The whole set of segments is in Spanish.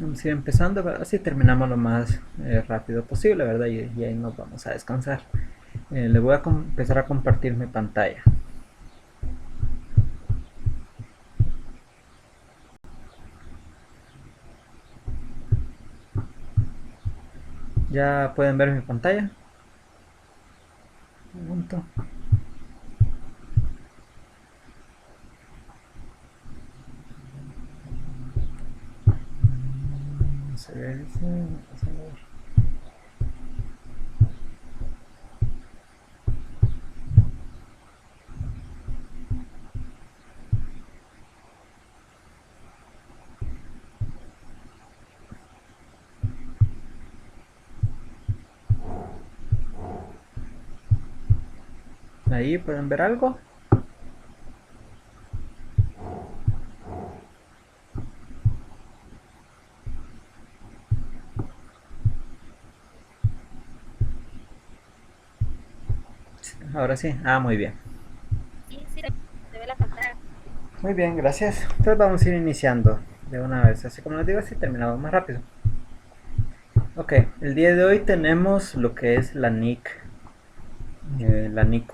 Vamos a ir empezando, así terminamos lo más rápido posible, ¿verdad? Y ahí nos vamos a descansar. Le voy a empezar a compartir mi pantalla. ¿Ya pueden ver mi pantalla? Un momento. Vamos a ver, vamos a ver. Ahí pueden ver algo. Ahora sí. Muy bien. Sí, sí, se ve la pantalla. Muy bien, gracias. Entonces vamos a ir iniciando de una vez. Así como les digo, así terminamos más rápido. Ok, el día de hoy tenemos lo que es la NIC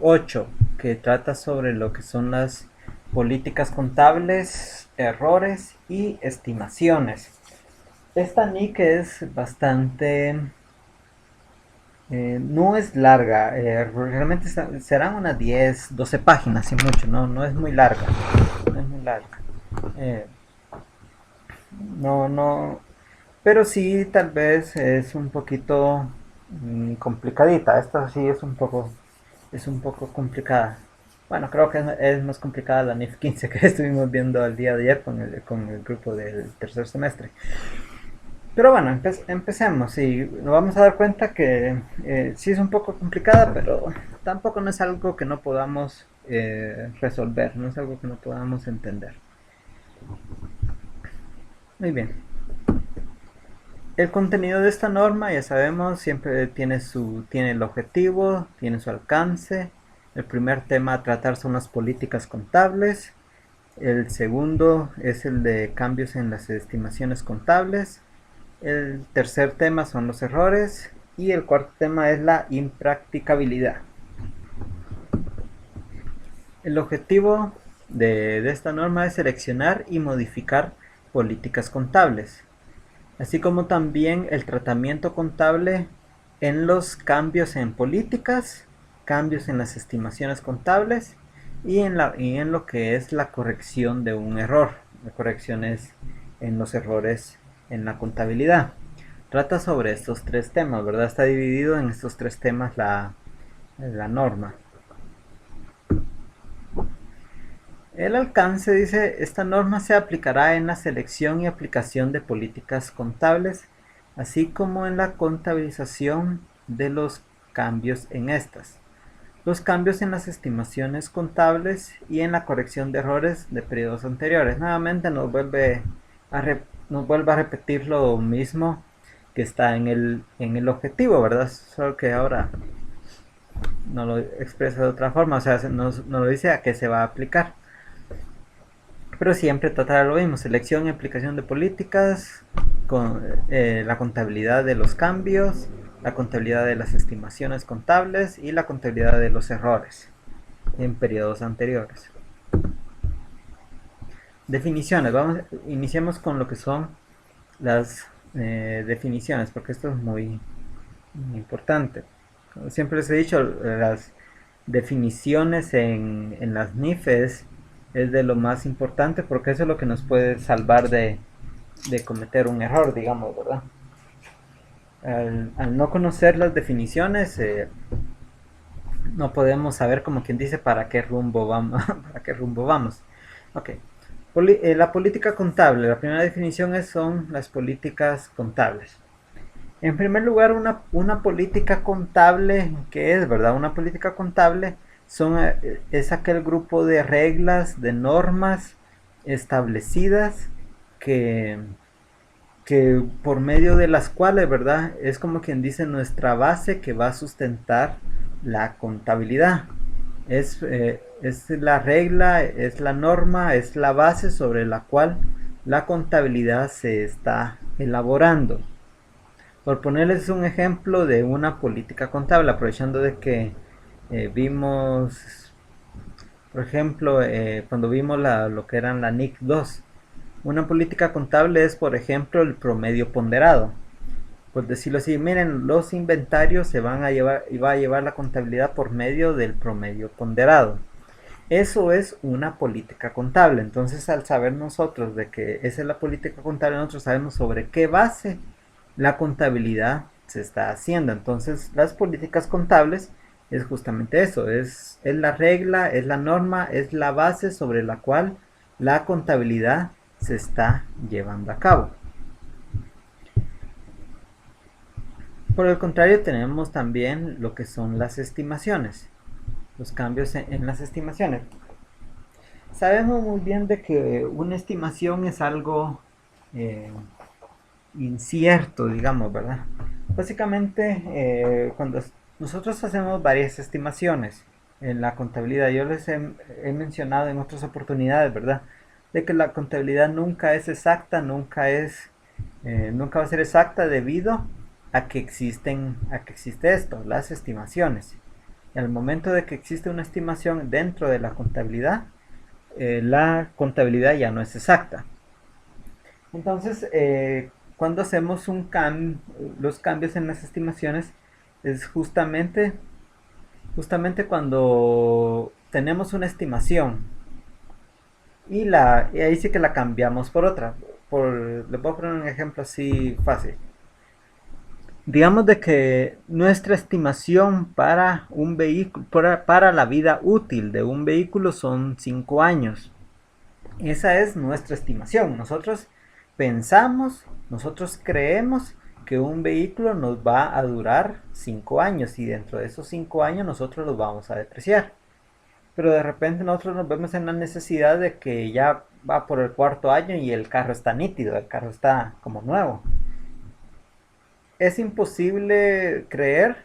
8, que trata sobre lo que son las políticas contables, errores y estimaciones. Esta NIC es bastante... no es larga, realmente serán unas 10, 12 páginas, y mucho, no es muy larga. No es muy larga. Eh, no, pero sí tal vez es un poquito complicadita. Esta sí es un poco complicada. Bueno, creo que es más complicada la NIF 15 que estuvimos viendo el día de ayer con el grupo del tercer semestre. Pero bueno, empecemos y nos vamos a dar cuenta que sí es un poco complicada, pero tampoco no es algo que no podamos resolver, no es algo que no podamos entender. Muy bien. El contenido de esta norma, ya sabemos, siempre tiene el objetivo, tiene su alcance. El primer tema a tratar son las políticas contables. El segundo es el de cambios en las estimaciones contables. El tercer tema son los errores. Y el cuarto tema es la impracticabilidad. El objetivo de esta norma es seleccionar y modificar políticas contables, así como también el tratamiento contable en los cambios en políticas, cambios en las estimaciones contables y en lo que es la corrección de un error, correcciones en los errores en la contabilidad. Trata sobre estos tres temas, ¿verdad? Está dividido en estos tres temas la norma. El alcance dice, esta norma se aplicará en la selección y aplicación de políticas contables, así como en la contabilización de los cambios en estas, los cambios en las estimaciones contables y en la corrección de errores de periodos anteriores. Nuevamente nos vuelve a repetir lo mismo que está en el objetivo, ¿verdad? Solo que ahora no lo expresa de otra forma, o sea, nos lo dice a qué se va a aplicar. Pero siempre tratará lo mismo, selección y aplicación de políticas, con la contabilidad de los cambios, la contabilidad de las estimaciones contables y la contabilidad de los errores en periodos anteriores. Definiciones, iniciemos con lo que son las definiciones, porque esto es muy importante. Como siempre les he dicho, las definiciones en las NIFES es de lo más importante porque eso es lo que nos puede salvar de cometer un error, digamos, ¿verdad? Al no conocer las definiciones, no podemos saber, como quien dice, para qué rumbo vamos. Para qué rumbo vamos. Ok. La política contable, la primera definición son las políticas contables. En primer lugar, una política contable, ¿qué es, verdad? Una política contable es aquel grupo de reglas, de normas establecidas que, que por medio de las cuales, ¿verdad? Es como quien dice nuestra base que va a sustentar la contabilidad. Es la regla, es la norma, es la base sobre la cual la contabilidad se está elaborando. Por ponerles un ejemplo de una política contable, aprovechando de que vimos, por ejemplo, cuando vimos lo que eran la NIC 2, una política contable es, por ejemplo, el promedio ponderado. Por decirlo así, miren, los inventarios se van a llevar y va a llevar la contabilidad por medio del promedio ponderado. Eso es una política contable. Entonces, al saber nosotros de que esa es la política contable, nosotros sabemos sobre qué base la contabilidad se está haciendo. Entonces, las políticas contables es justamente eso, es la regla, es la norma, es la base sobre la cual la contabilidad se está llevando a cabo. Por el contrario, tenemos también lo que son las estimaciones, los cambios en las estimaciones. Sabemos muy bien de que una estimación es algo eh, incierto, digamos, ¿verdad? Básicamente, cuando nosotros hacemos varias estimaciones en la contabilidad, yo les he mencionado en otras oportunidades, ¿verdad? De que la contabilidad nunca es exacta, nunca va a ser exacta debido a que existe esto, las estimaciones. Y al momento de que existe una estimación dentro de la contabilidad ya no es exacta. Entonces, cuando hacemos los cambios en las estimaciones es justamente cuando tenemos una estimación y ahí sí que la cambiamos por otra. Le puedo poner un ejemplo así fácil. Digamos de que nuestra estimación para un vehículo, para la vida útil de un vehículo son 5 años. Esa es nuestra estimación. Nosotros creemos que un vehículo nos va a durar 5 años y dentro de esos 5 años nosotros los vamos a depreciar. Pero de repente nosotros nos vemos en la necesidad de que ya va por el cuarto año y el carro está nítido, el carro está como nuevo. Es imposible creer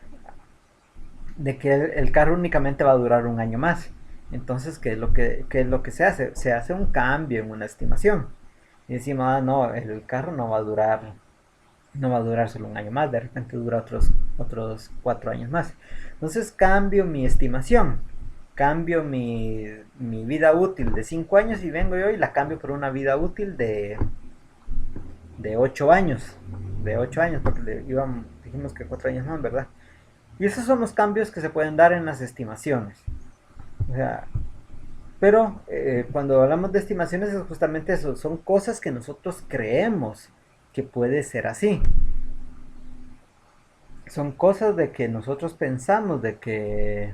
de que el carro únicamente va a durar un año más. Entonces, qué es lo que se hace? Se hace un cambio en una estimación. Y decimos, ah, no, el carro no va a durar solo un año más, de repente dura otros 4 años más. Entonces cambio mi estimación, cambio mi vida útil de 5 años y vengo yo y la cambio por una vida útil de 8 años. De 8 años, porque dijimos que 4 años más, ¿verdad? Y esos son los cambios que se pueden dar en las estimaciones. O sea, pero cuando hablamos de estimaciones es justamente eso, son cosas que nosotros creemos que puede ser así. Son cosas de que nosotros pensamos de que,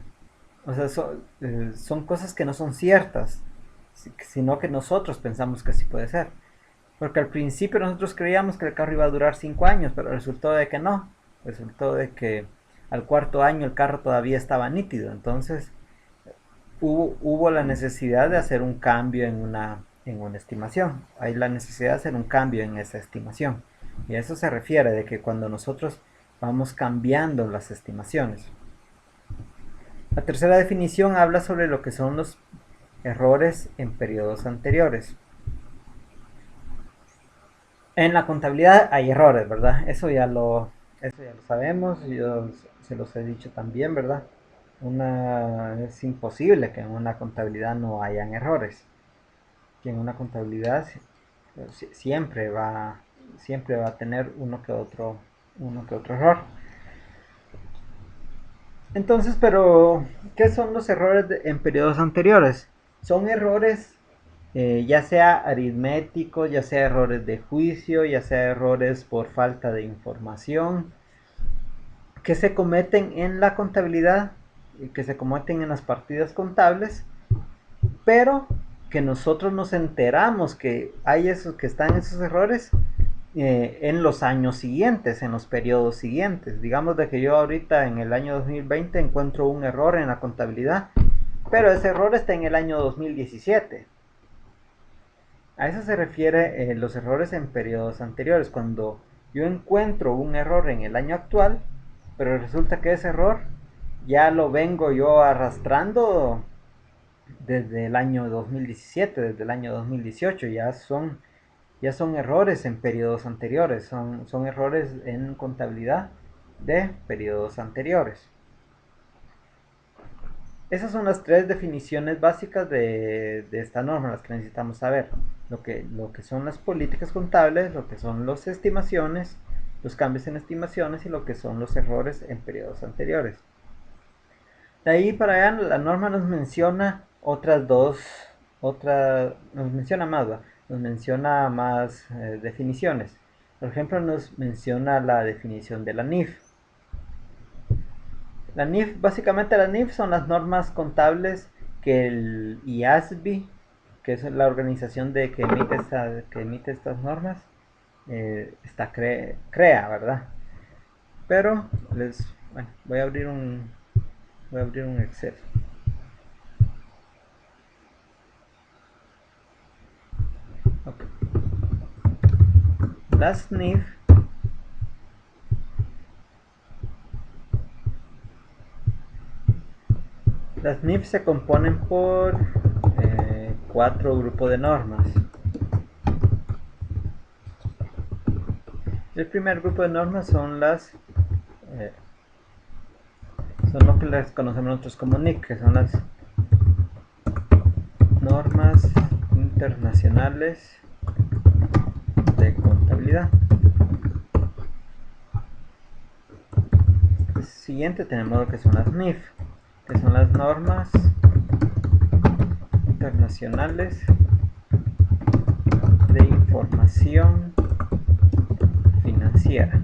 o sea, son cosas que no son ciertas, sino que nosotros pensamos que así puede ser. Porque al principio nosotros creíamos que el carro iba a durar 5 años, pero resultó de que no. Resultó de que al cuarto año el carro todavía estaba nítido. Entonces hubo la necesidad de hacer un cambio en una estimación. Hay la necesidad de hacer un cambio en esa estimación. Y a eso se refiere de que cuando nosotros vamos cambiando las estimaciones. La tercera definición habla sobre lo que son los errores en periodos anteriores. En la contabilidad hay errores, ¿verdad? Eso ya lo sabemos, yo se los he dicho también, ¿verdad? Es imposible que en una contabilidad no hayan errores. Que en una contabilidad siempre va a tener uno que otro error. Entonces, pero, ¿qué son los errores en periodos anteriores? Son errores ya sea aritméticos, ya sea errores de juicio, ya sea errores por falta de información, que se cometen en la contabilidad, que se cometen en las partidas contables, pero que nosotros nos enteramos que están esos errores en los años siguientes, en los periodos siguientes. Digamos de que yo ahorita en el año 2020 encuentro un error en la contabilidad, pero ese error está en el año 2017. A eso se refiere los errores en periodos anteriores, cuando yo encuentro un error en el año actual, pero resulta que ese error ya lo vengo yo arrastrando desde el año 2017, desde el año 2018, ya son ya son errores en periodos anteriores, son errores en contabilidad de periodos anteriores. Esas son las tres definiciones básicas de esta norma, las que necesitamos saber. Lo que son las políticas contables, lo que son las estimaciones, los cambios en estimaciones y lo que son los errores en periodos anteriores. De ahí para allá la norma nos menciona nos menciona más, ¿va? Nos menciona más definiciones. Por ejemplo, nos menciona la definición de la NIF. Básicamente la NIF son las normas contables que el IASB, que es la organización que emite estas normas, crea, ¿verdad? Pero bueno, voy a abrir un Excel. Okay. Las NIF se componen por cuatro grupos de normas. El primer grupo de normas son lo que las conocemos nosotros como NIC, que son las normas internacionales de contabilidad. El siguiente tenemos lo que son las NIF, que son las normas internacionales de información financiera.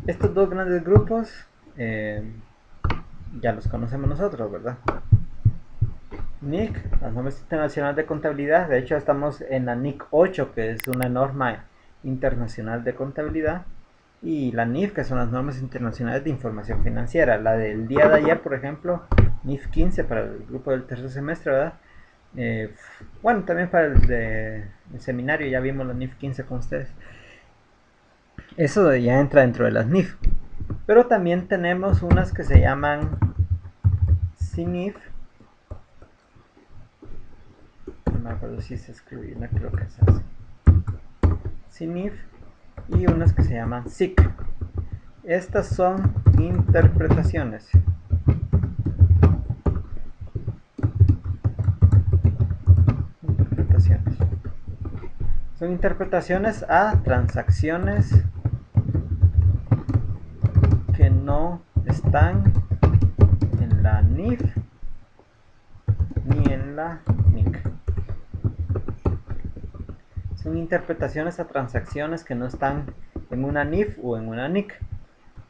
Estos dos grandes grupos ya los conocemos nosotros, ¿verdad? NIC, las normas internacionales de contabilidad. De hecho, estamos en la NIC 8, que es una norma internacional de contabilidad. Y la NIF, que son las normas internacionales de información financiera. La del día de ayer, por ejemplo, NIF 15 para el grupo del tercer semestre, ¿verdad? Bueno, también para el seminario ya vimos la NIF 15 con ustedes. Eso ya entra dentro de las NIF. Pero también tenemos unas que se llaman CNIF. No me acuerdo si se escribe, no creo que es así. CNIF y unas que se llaman SIC. Estas son interpretaciones. Son interpretaciones a transacciones que no están en la NIF ni en la NIC. Son interpretaciones a transacciones que no están en una NIF o en una NIC.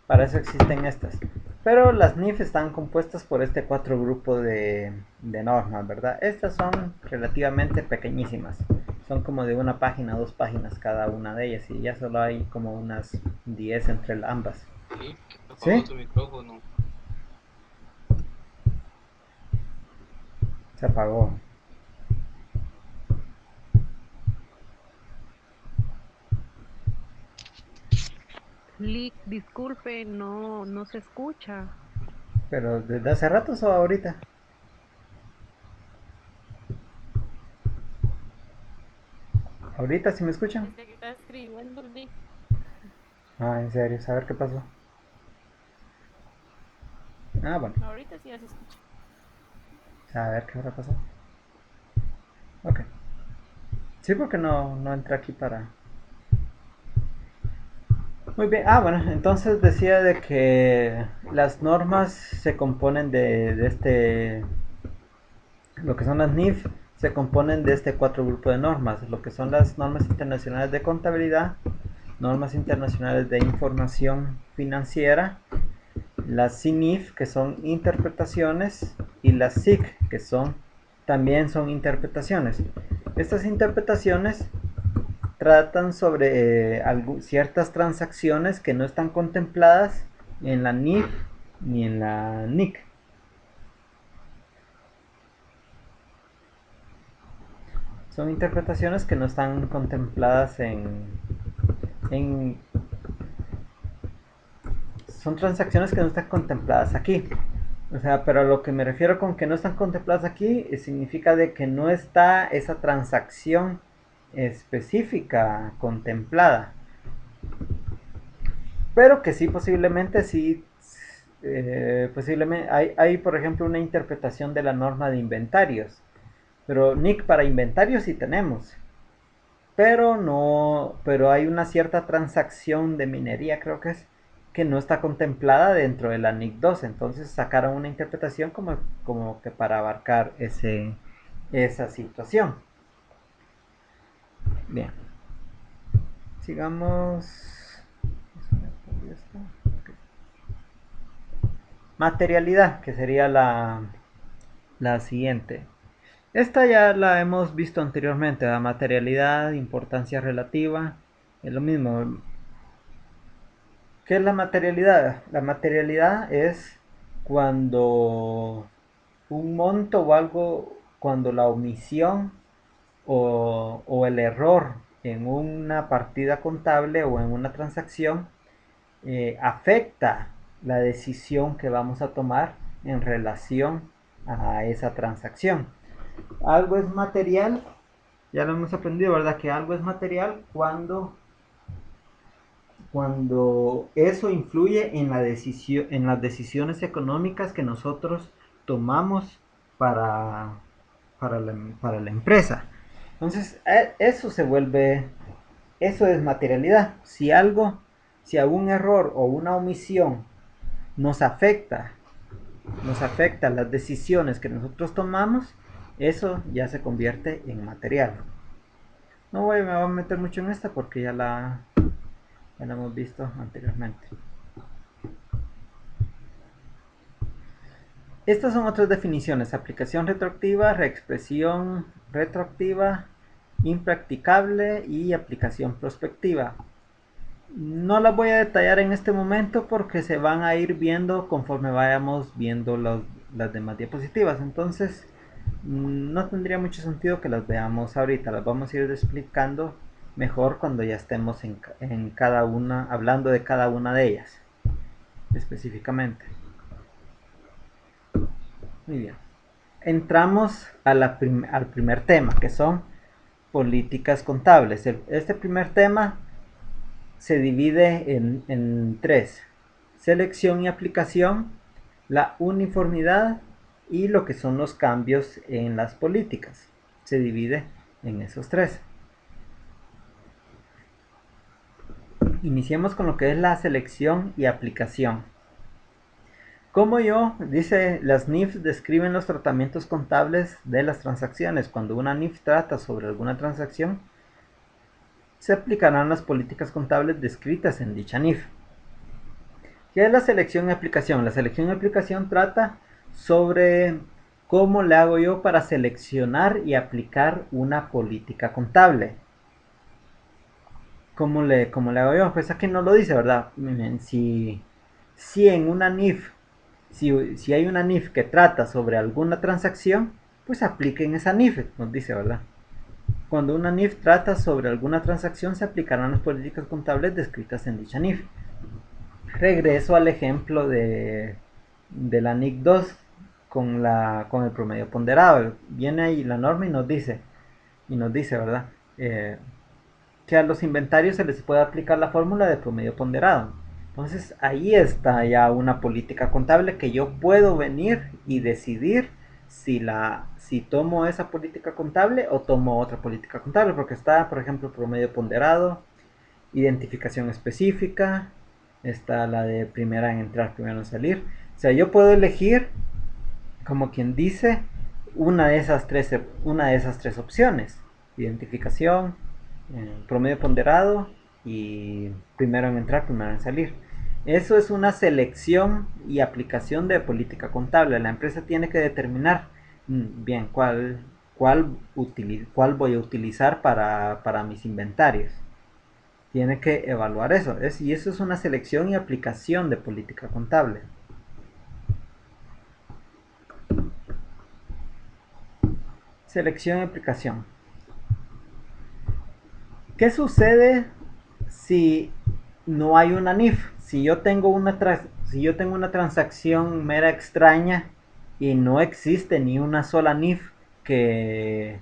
Para eso existen estas. Pero las NIF están compuestas por este cuatro grupos de normas, ¿verdad? Estas son relativamente pequeñísimas. Son como de una página, 2 páginas cada una de ellas. Y ya solo hay como unas 10 entre ambas. Sí, apagó ¿Sí? tu micrófono. Se apagó. Lick, disculpe, no se escucha. ¿Pero desde hace rato o ahorita? ¿Ahorita sí me escuchan? Dice que está escribiendo el Nick. Ah, en serio, a ver qué pasó. Ah, bueno, Ahorita sí ya se escucha. a ver qué habrá pasado. Ok. Sí, porque no entré aquí para... Muy bien, bueno, entonces decía de que las normas se componen lo que son las NIF se componen de este cuatro grupos de normas, lo que son las normas internacionales de contabilidad, normas internacionales de información financiera, las CINIF, que son interpretaciones, y las SIC, que también son interpretaciones. Estas interpretaciones tratan sobre ciertas transacciones que no están contempladas en la NIF ni en la NIC. Son interpretaciones que no están contempladas en son transacciones que no están contempladas aquí. O sea, pero a lo que me refiero con que no están contempladas aquí significa de que no está esa transacción específica contemplada, pero que sí posiblemente sí, posiblemente hay por ejemplo una interpretación de la norma de inventarios, pero NIC para inventarios sí tenemos, pero no, pero hay una cierta transacción de minería, creo que no está contemplada dentro de la NIC 2, entonces sacaron una interpretación como que para abarcar esa situación. Bien, sigamos. Materialidad, que sería la siguiente. Esta ya la hemos visto anteriormente, la materialidad, importancia relativa, es lo mismo. ¿Qué es la materialidad? La materialidad es cuando un monto o algo, cuando la omisión o el error en una partida contable o en una transacción afecta la decisión que vamos a tomar en relación a esa transacción. Algo es material, ya lo hemos aprendido, ¿verdad? Que algo es material cuando eso influye en, en las decisiones económicas que nosotros tomamos para, para la empresa. Entonces, eso se vuelve, eso es materialidad. Si algún error o una omisión nos afecta, nos afecta las decisiones que nosotros tomamos, eso ya se convierte en material. Me voy a meter mucho en esta porque ya la hemos visto anteriormente. Estas son otras definiciones: aplicación retroactiva, reexpresión retroactiva, impracticable y aplicación prospectiva. No las voy a detallar en este momento porque se van a ir viendo conforme vayamos viendo las demás diapositivas. Entonces, no tendría mucho sentido que las veamos ahorita. Las vamos a ir explicando mejor cuando ya estemos en cada una, hablando de cada una de ellas específicamente. Muy bien. Entramos al primer tema, que son políticas contables. Este primer tema se divide en tres: selección y aplicación, la uniformidad y lo que son los cambios en las políticas. Se divide en esos tres. Iniciemos con lo que es la selección y aplicación. Como dice, las NIF describen los tratamientos contables de las transacciones. Cuando una NIF trata sobre alguna transacción, se aplicarán las políticas contables descritas en dicha NIF. ¿Qué es la selección y aplicación? La selección y aplicación trata sobre cómo le hago yo para seleccionar y aplicar una política contable. ¿Cómo le hago yo? Pues aquí no lo dice, ¿verdad? Si en una NIF, si hay una NIF que trata sobre alguna transacción, pues apliquen esa NIF, nos dice, ¿verdad? Cuando una NIF trata sobre alguna transacción, se aplicarán las políticas contables descritas en dicha NIF. Regreso al ejemplo de la NIC 2 con el promedio ponderado. Viene ahí la norma y nos dice, ¿verdad? Que a los inventarios se les puede aplicar la fórmula de promedio ponderado. Entonces ahí está ya una política contable que yo puedo venir y decidir si tomo esa política contable o tomo otra política contable, porque está, por ejemplo, promedio ponderado, identificación específica, está la de primera en entrar, primero en salir. O sea, yo puedo elegir, como quien dice, una de esas tres opciones: identificación, promedio ponderado y primero en entrar, primero en salir. Eso es una selección y aplicación de política contable. La empresa tiene que determinar bien cuál voy a utilizar para mis inventarios. Tiene que evaluar eso. Y eso es una selección y aplicación de política contable. Selección y aplicación. ¿Qué sucede si no hay una NIF? Si yo tengo una transacción mera extraña y no existe ni una sola NIF que,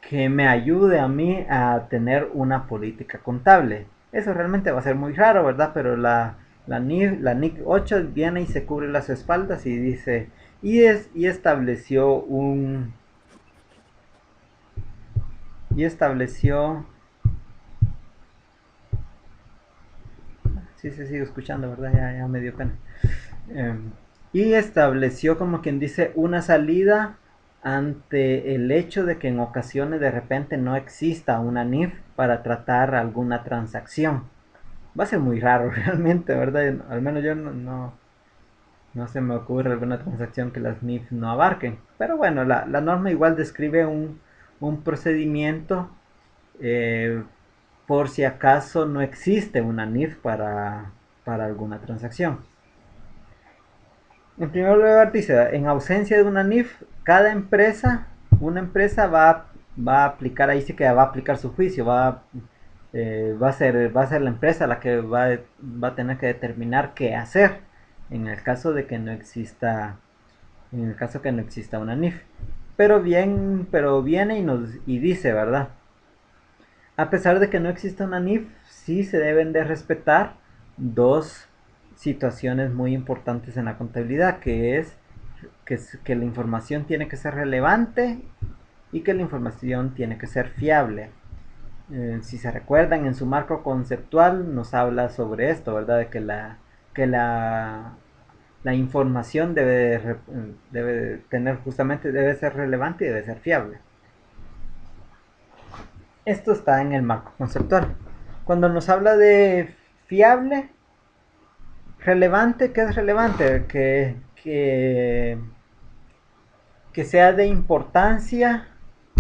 que me ayude a mí a tener una política contable. Eso realmente va a ser muy raro, ¿verdad? Pero la NIC 8 viene y se cubre las espaldas y dice, y estableció y estableció, sí se sigue escuchando, ¿verdad? Ya me dio pena. Eh, y estableció, como quien dice, una salida ante el hecho de que en ocasiones de repente no exista una NIF para tratar alguna transacción. Va a ser muy raro realmente, ¿verdad? Al menos yo no se me ocurre alguna transacción que las NIF no abarquen. Pero bueno, la norma igual describe un procedimiento eh, por si acaso no existe una NIF para alguna transacción. En primer lugar dice, en ausencia de una NIF, cada empresa, una empresa va a aplicar, ahí sí que va a aplicar su juicio, va a ser la empresa la que va a tener que determinar qué hacer en el caso de que no exista, en el caso que no exista una NIF. Pero viene y dice, ¿verdad? A pesar de que no exista una NIF, sí se deben de respetar dos situaciones muy importantes en la contabilidad, que la información tiene que ser relevante y que la información tiene que ser fiable. Si se recuerdan, en su marco conceptual nos habla sobre esto, ¿verdad? De que la información debe tener justamente, debe ser relevante y debe ser fiable. Esto está en el marco conceptual. Cuando nos habla de fiable, relevante, ¿qué es relevante? Que sea de importancia,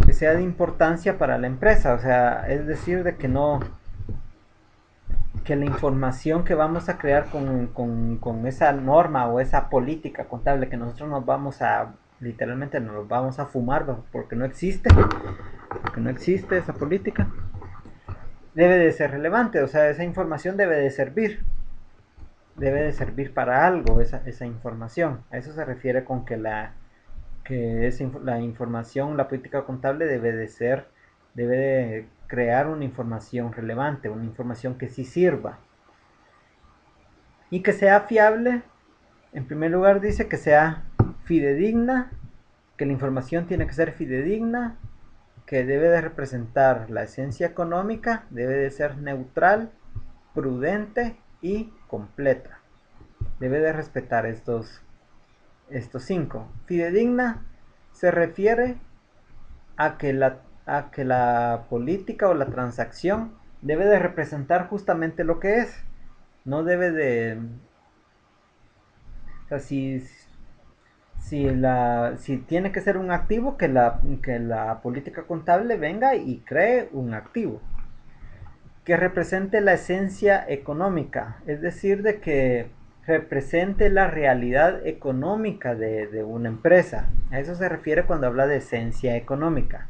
que sea de importancia para la empresa, o sea, es decir, de que no, que la información que vamos a crear con esa norma o esa política contable que nosotros nos vamos a, literalmente nos vamos a fumar porque no existe esa política, debe de ser relevante, o sea, esa información debe de servir para algo esa información. A eso se refiere con la información, la política contable debe de crear una información relevante, una información que sí sirva y que sea fiable. En primer lugar dice que sea fidedigna, que la información tiene que ser fidedigna, que debe de representar la esencia económica, debe de ser neutral, prudente y completa. Debe de respetar estos cinco. Fidedigna se refiere a que la política o la transacción debe de representar justamente lo que es. No debe de... O sea, si tiene que ser un activo, que la política contable venga y cree un activo que represente la esencia económica, es decir, de que represente la realidad económica de una empresa. A eso se refiere cuando habla de esencia económica.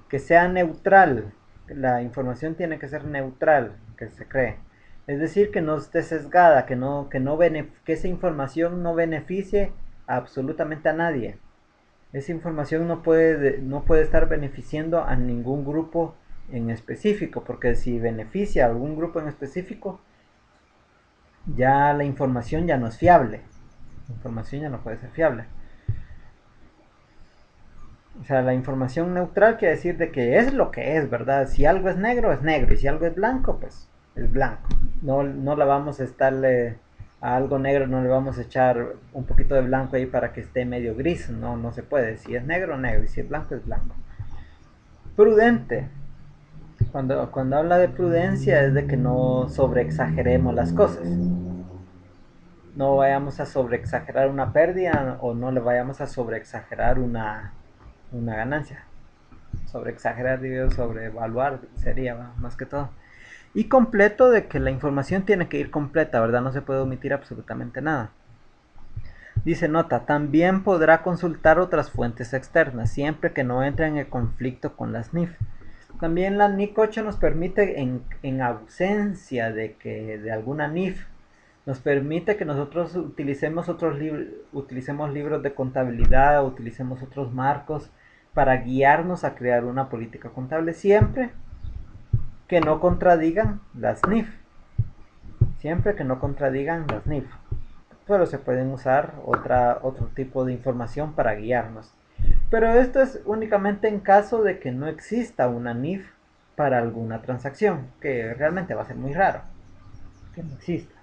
Que sea neutral, la información tiene que ser neutral, que se cree. Es decir, que no esté sesgada, que esa información no beneficie absolutamente a nadie. Esa información no puede estar beneficiando a ningún grupo en específico, porque si beneficia a algún grupo en específico, ya la información ya no es fiable. La información ya no puede ser fiable. O sea, la información neutral quiere decir de que es lo que es, ¿verdad? Si algo es negro, y si algo es blanco, pues es blanco. No la vamos a estarle a algo negro, no le vamos a echar un poquito de blanco ahí para que esté medio gris, no se puede. Si es negro, negro, y si es blanco. Prudente. Cuando habla de prudencia es de que no sobreexageremos las cosas. No vayamos a sobreexagerar una pérdida o no le vayamos a sobreexagerar una ganancia. Sobreexagerar, digo, sobreevaluar sería más que todo. Y completo de que la información tiene que ir completa, ¿verdad? No se puede omitir absolutamente nada. Dice nota, también podrá consultar otras fuentes externas, siempre que no entren en conflicto con las NIF. También la NIC 8 nos permite, en ausencia de alguna NIF, nos permite que nosotros utilicemos utilicemos libros de contabilidad, utilicemos otros marcos para guiarnos a crear una política contable siempre que no contradigan las NIF. Siempre que no contradigan las NIF. Pero se pueden usar otro tipo de información para guiarnos. Pero esto es únicamente en caso de que no exista una NIF para alguna transacción, que realmente va a ser muy raro que no exista.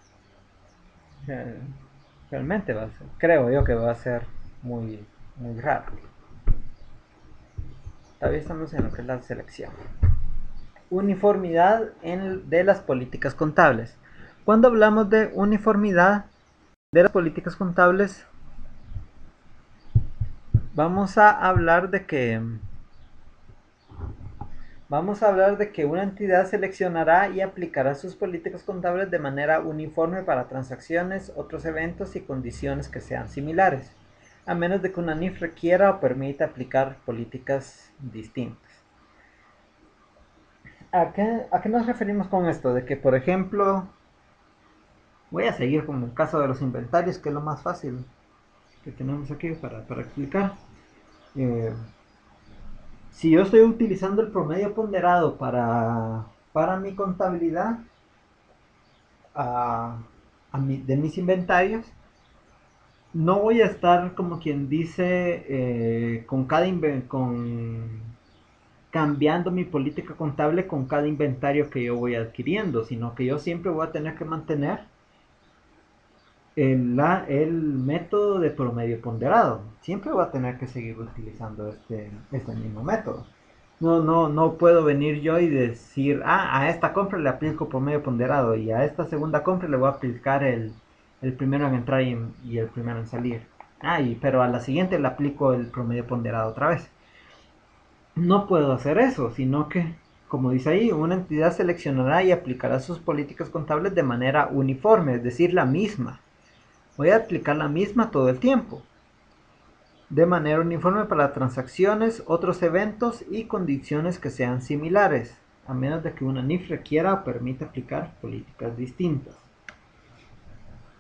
Realmente va a ser, creo yo que va a ser muy, muy raro. Todavía estamos en lo que es la selección. Uniformidad de las políticas contables. Cuando hablamos de uniformidad de las políticas contables, vamos a hablar de que una entidad seleccionará y aplicará sus políticas contables de manera uniforme para transacciones, otros eventos y condiciones que sean similares, a menos de que una NIF requiera o permita aplicar políticas distintas. ¿A qué nos referimos con esto? De que, por ejemplo, voy a seguir con el caso de los inventarios, que es lo más fácil que tenemos aquí para explicar. Eh, si yo estoy utilizando el promedio ponderado para mi contabilidad de mis inventarios, no voy a estar como quien dice cambiando mi política contable con cada inventario que yo voy adquiriendo, sino que yo siempre voy a tener que mantener el método de promedio ponderado. Siempre voy a tener que seguir utilizando este mismo método. No puedo venir yo y decir, a esta compra le aplico promedio ponderado y a esta segunda compra le voy a aplicar el primero en entrar y el primero en salir. Pero a la siguiente le aplico el promedio ponderado otra vez. No puedo hacer eso, sino que, como dice ahí, una entidad seleccionará y aplicará sus políticas contables de manera uniforme, es decir, la misma. Voy a aplicar la misma todo el tiempo, de manera uniforme para transacciones, otros eventos y condiciones que sean similares, a menos de que una NIF requiera o permita aplicar políticas distintas.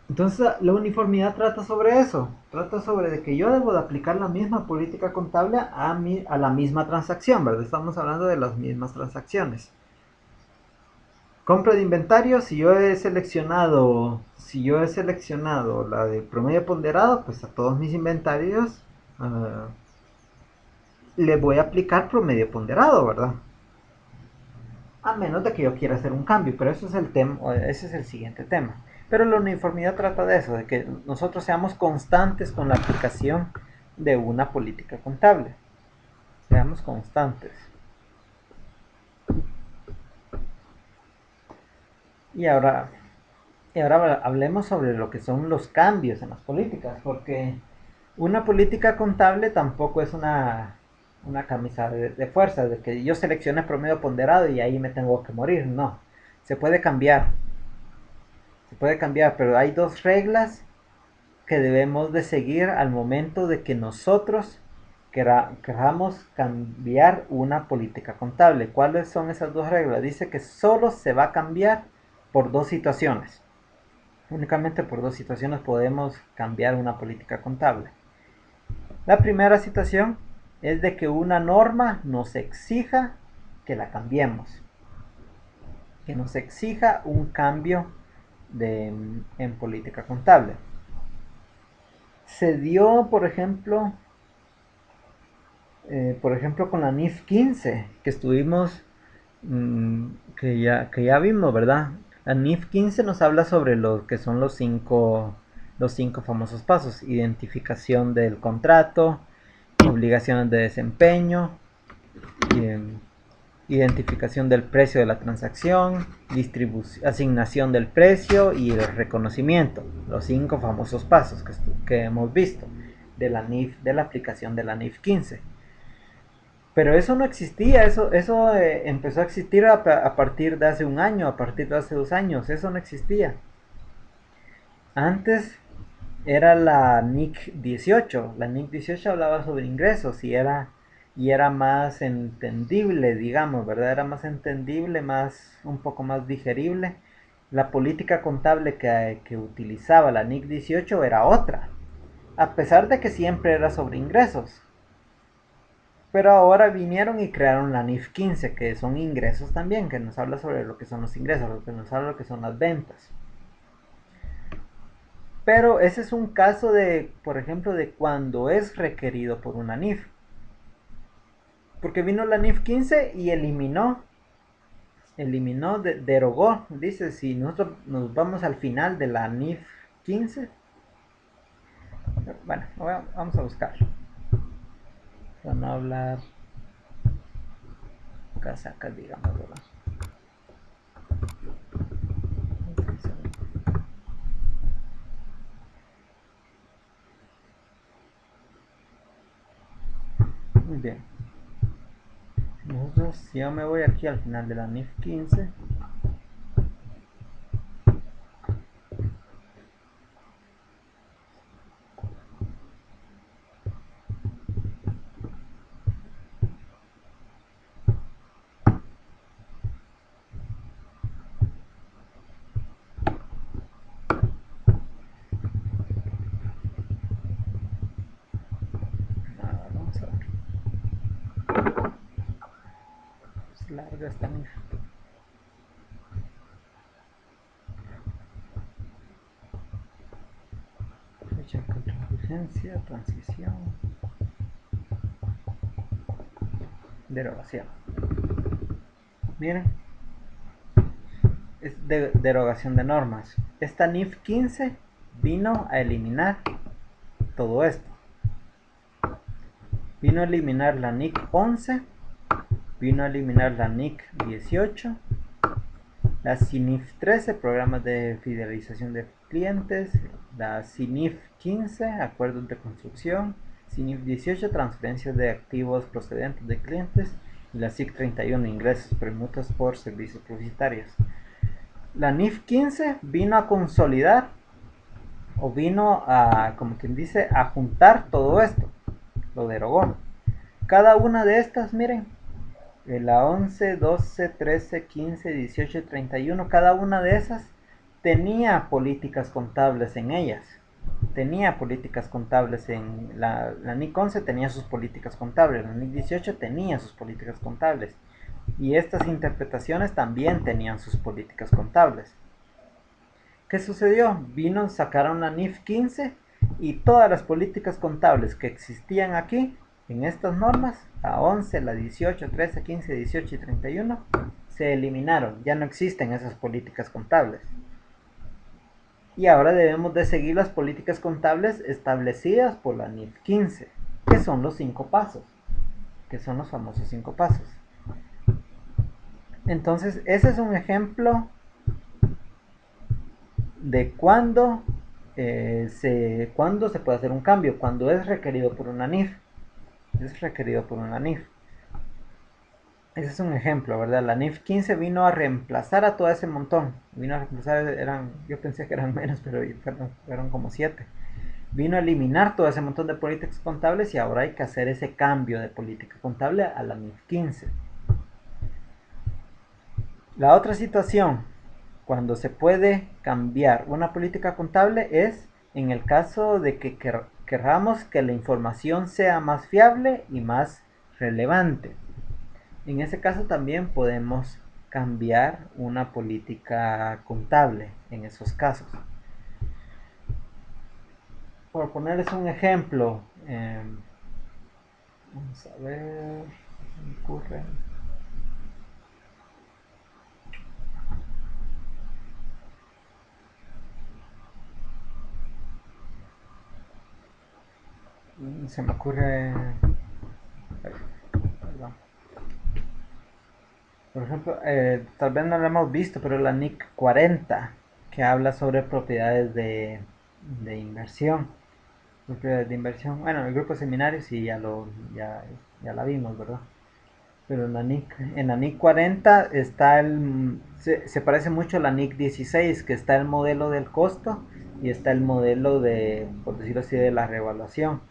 Entonces la uniformidad trata sobre eso, trata sobre de que yo debo de aplicar la misma política contable a la misma transacción, ¿verdad? Estamos hablando de las mismas transacciones. Compra de inventario, si yo he seleccionado la de promedio ponderado, pues a todos mis inventarios le voy a aplicar promedio ponderado, ¿verdad? A menos de que yo quiera hacer un cambio, pero eso es el tema, ese es el siguiente tema. Pero la uniformidad trata de eso, de que nosotros seamos constantes con la aplicación de una política contable. Seamos constantes. Y ahora hablemos sobre lo que son los cambios en las políticas, porque una política contable tampoco es una camisa de fuerza, de que yo seleccione promedio ponderado y ahí me tengo que morir. No, se puede cambiar, pero hay dos reglas que debemos de seguir al momento de que nosotros queramos cambiar una política contable. ¿Cuáles son esas dos reglas? Dice que solo se va a cambiar por dos situaciones. Únicamente por dos situaciones podemos cambiar una política contable. La primera situación es de que una norma nos exija que la cambiemos, que nos exija un cambio en política contable. Se dio, por ejemplo, con la NIF 15, que estuvimos, que ya vimos, ¿verdad? La NIF 15 nos habla sobre lo que son los cinco famosos pasos: identificación del contrato, obligaciones de desempeño, identificación del precio de la transacción, asignación del precio y el reconocimiento. Los cinco famosos pasos que hemos visto de la NIF, de la aplicación de la NIF 15. Pero eso no existía, eso empezó a existir a partir de hace un año, a partir de hace 2 años, eso no existía. Antes era la NIC 18, la NIC 18 hablaba sobre ingresos y era más entendible, digamos, ¿verdad? Era más entendible, un poco más digerible. La política contable que utilizaba la NIC 18 era otra, a pesar de que siempre era sobre ingresos. Pero ahora vinieron y crearon la NIF 15, que son ingresos también, que nos habla sobre lo que son los ingresos, lo que nos habla lo que son las ventas. Pero ese es un caso de, por ejemplo, de cuando es requerido por una NIF. Porque vino la NIF 15 y derogó. Dice, si nosotros nos vamos al final de la NIF 15, bueno, vamos a buscarlo. Para no hablar casacas, digamos, ¿verdad? Muy bien. Nosotros, si yo me voy aquí al final de la NIF 15, vamos a ver. Es larga esta NIF. Fecha de contingencia, transición, derogación. Miren, es derogación de normas. Esta NIF 15 vino a eliminar todo esto. Vino a eliminar la NIC 11, vino a eliminar la NIC 18, la CINIF 13, programas de fidelización de clientes, la CINIF 15, acuerdos de construcción, CINIF 18, transferencias de activos procedentes de clientes, y la SIC 31, ingresos, permutas por servicios publicitarios. La NIF 15 vino a consolidar, o vino a, como quien dice, a juntar todo esto, lo derogó. Cada una de estas, miren, la 11, 12, 13, 15, 18 y 31, cada una de esas tenía políticas contables en ellas. Tenía políticas contables en la NIC 11 tenía sus políticas contables, la NIC 18 tenía sus políticas contables. Y estas interpretaciones también tenían sus políticas contables. ¿Qué sucedió? Sacaron la NIF 15 y todas las políticas contables que existían aquí, en estas normas, la 11, la 18, 13, 15, 18 y 31, se eliminaron. Ya no existen esas políticas contables. Y ahora debemos de seguir las políticas contables establecidas por la NIF 15, que son los 5 pasos, que son los famosos 5 pasos. Entonces, ese es un ejemplo de cuándo se puede hacer un cambio, cuando es requerido por una NIF. Es requerido por una NIF. Ese es un ejemplo, ¿verdad? La NIF 15 vino a reemplazar a todo ese montón. Vino a reemplazar, yo pensé que eran menos, pero fueron como 7. Vino a eliminar todo ese montón de políticas contables y ahora hay que hacer ese cambio de política contable a la NIF 15. La otra situación cuando se puede cambiar una política contable es en el caso de que queramos que la información sea más fiable y más relevante. En ese caso también podemos cambiar una política contable en esos casos. Por ponerles un ejemplo, vamos a ver, me ocurre. Se me ocurre, perdón. Por ejemplo, tal vez no lo hemos visto, pero la NIC 40, que habla sobre propiedades de inversión. Propiedades de inversión. Bueno, el grupo de seminarios sí ya la vimos, ¿verdad? Pero en la NIC 40 está se parece mucho a la NIC 16, que está el modelo del costo y está el modelo de, por decirlo así, de la revaluación.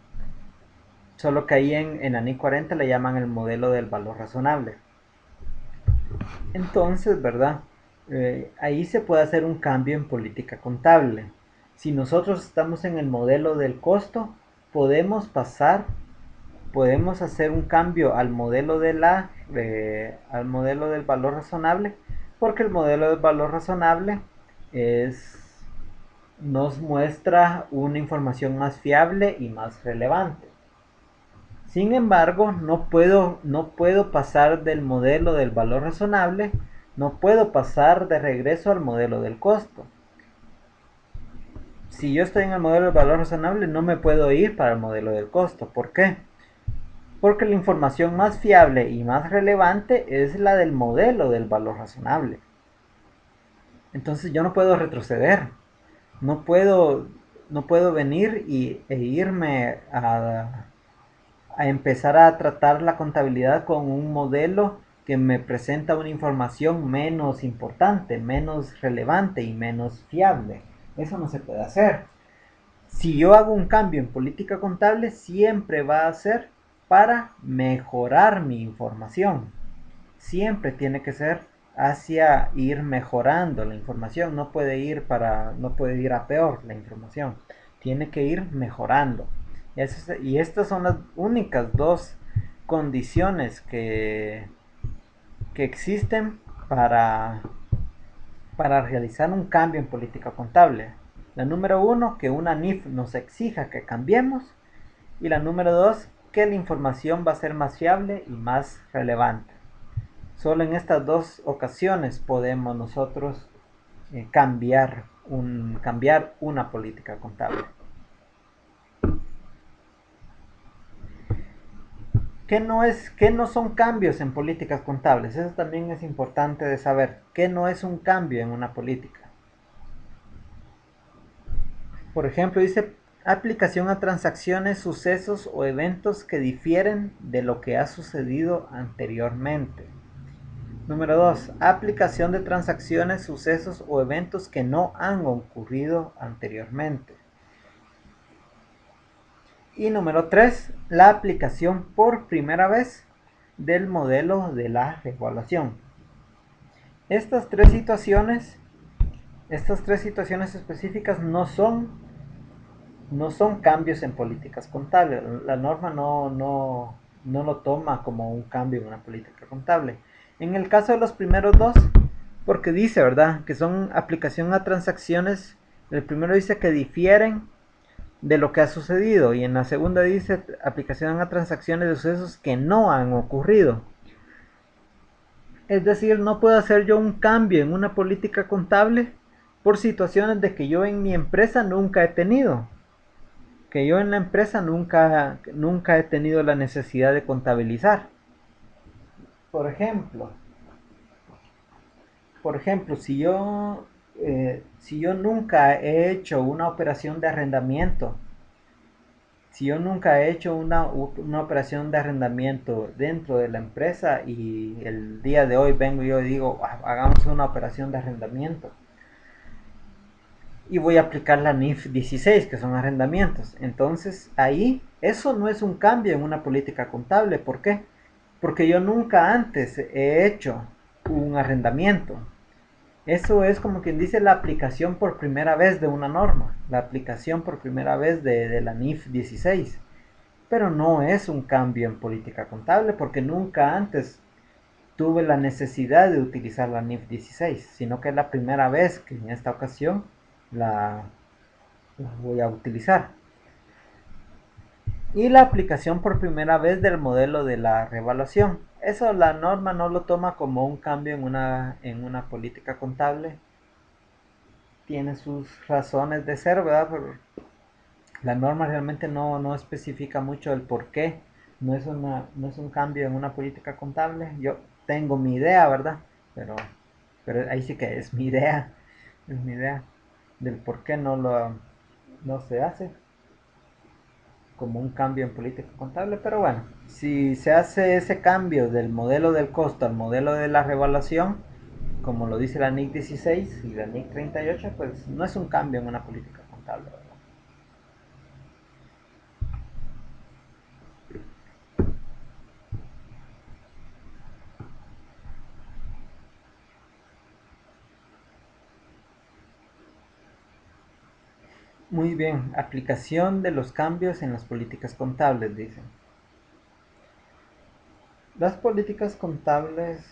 Solo que ahí en la NIC 40 le llaman el modelo del valor razonable. Entonces, ¿verdad? Ahí se puede hacer un cambio en política contable. Si nosotros estamos en el modelo del costo, podemos pasar podemos hacer un cambio al modelo al modelo del valor razonable, porque el modelo del valor razonable nos muestra una información más fiable y más relevante. Sin embargo, no puedo pasar del modelo del valor razonable, no puedo pasar de regreso al modelo del costo. Si yo estoy en el modelo del valor razonable, no me puedo ir para el modelo del costo. ¿Por qué? Porque la información más fiable y más relevante es la del modelo del valor razonable. Entonces yo no puedo retroceder. No puedo, no puedo venir e irme a empezar a tratar la contabilidad con un modelo que me presenta una información menos importante, menos relevante y menos fiable. Eso no se puede hacer. Si yo hago un cambio en política contable, siempre va a ser para mejorar mi información. Siempre tiene que ser hacia ir mejorando la información. No puede ir a peor la información. Tiene que ir mejorando. Y estas son las únicas dos condiciones que existen para realizar un cambio en política contable. La número uno, que una NIF nos exija que cambiemos. Y la número dos, que la información va a ser más fiable y más relevante. Solo en estas dos ocasiones podemos nosotros cambiar una política contable. ¿Qué no son cambios en políticas contables? Eso también es importante de saber. ¿Qué no es un cambio en una política? Por ejemplo, dice aplicación a transacciones, sucesos o eventos que difieren de lo que ha sucedido anteriormente. Número 2. Aplicación de transacciones, sucesos o eventos que no han ocurrido anteriormente. Y número 3. La aplicación por primera vez del modelo de la revaluación. Estas tres situaciones específicas no son cambios en políticas contables. La norma no lo toma como un cambio en una política contable. En el caso de los primeros dos, porque dice, ¿verdad? Que son aplicación a transacciones. El primero dice que difieren de lo que ha sucedido y en la segunda dice aplicación a transacciones de sucesos que no han ocurrido. Es decir, no puedo hacer yo un cambio en una política contable por situaciones de que yo en mi empresa nunca he tenido. Que yo en la empresa nunca he tenido la necesidad de contabilizar. Por ejemplo, si yo nunca he hecho una operación de arrendamiento, si yo nunca he hecho una operación de arrendamiento dentro de la empresa y el día de hoy vengo y yo digo, hagamos una operación de arrendamiento y voy a aplicar la NIF 16, que son arrendamientos. Entonces ahí eso no es un cambio en una política contable. ¿Por qué? Porque yo nunca antes he hecho un arrendamiento. Eso es como quien dice la aplicación por primera vez de una norma, la aplicación por primera vez de la NIF 16. Pero no es un cambio en política contable porque nunca antes tuve la necesidad de utilizar la NIF 16, sino que es la primera vez que en esta ocasión la, la voy a utilizar. Y la aplicación por primera vez del modelo de la revaluación. Eso la norma no lo toma como un cambio en una política contable. Tiene sus razones de ser, ¿verdad? Pero la norma realmente no especifica mucho el por qué. No es un cambio en una política contable. Yo tengo mi idea, ¿verdad? Pero, pero ahí sí que es mi idea del por qué no se hace como un cambio en política contable, pero bueno, si se hace ese cambio del modelo del costo al modelo de la revaluación, como lo dice la NIC 16 y la NIC 38, pues no es un cambio en una política contable, ¿verdad? Muy bien, aplicación de los cambios en las políticas contables, dicen. Las políticas contables,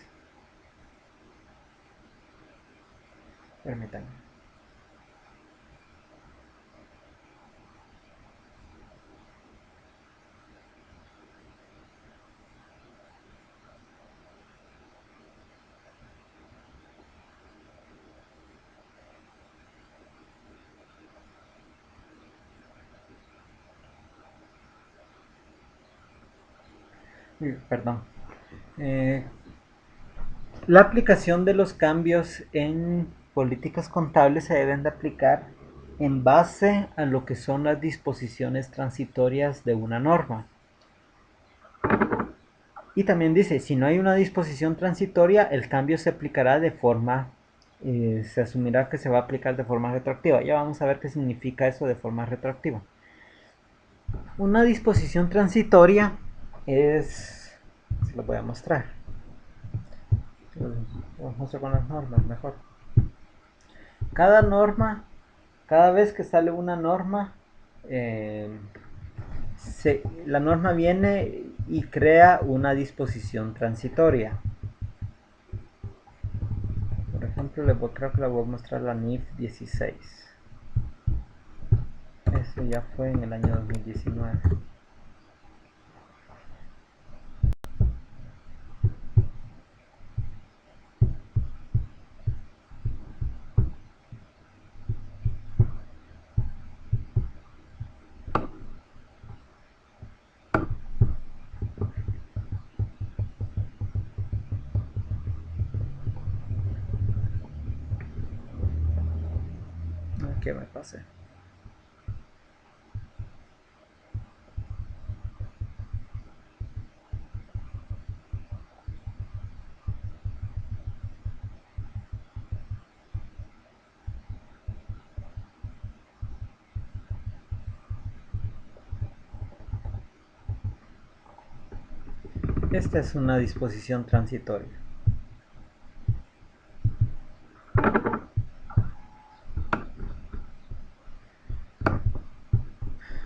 permítanme. Perdón. Eh, la aplicación de los cambios en políticas contables se deben de aplicar en base a lo que son las disposiciones transitorias de una norma. Y también dice, si no hay una disposición transitoria, el cambio se aplicará de forma, se asumirá que se va a aplicar de forma retroactiva. Ya vamos a ver qué significa eso de forma retroactiva. Una disposición transitoria es, se lo voy a mostrar. Vamos a mostrar con las normas mejor. Cada norma, cada vez que sale una norma, la norma viene y crea una disposición transitoria. Por ejemplo, creo que le voy a mostrar la NIF 16. Eso ya fue en el año 2019. ¿Qué me pasé? Esta es una disposición transitoria.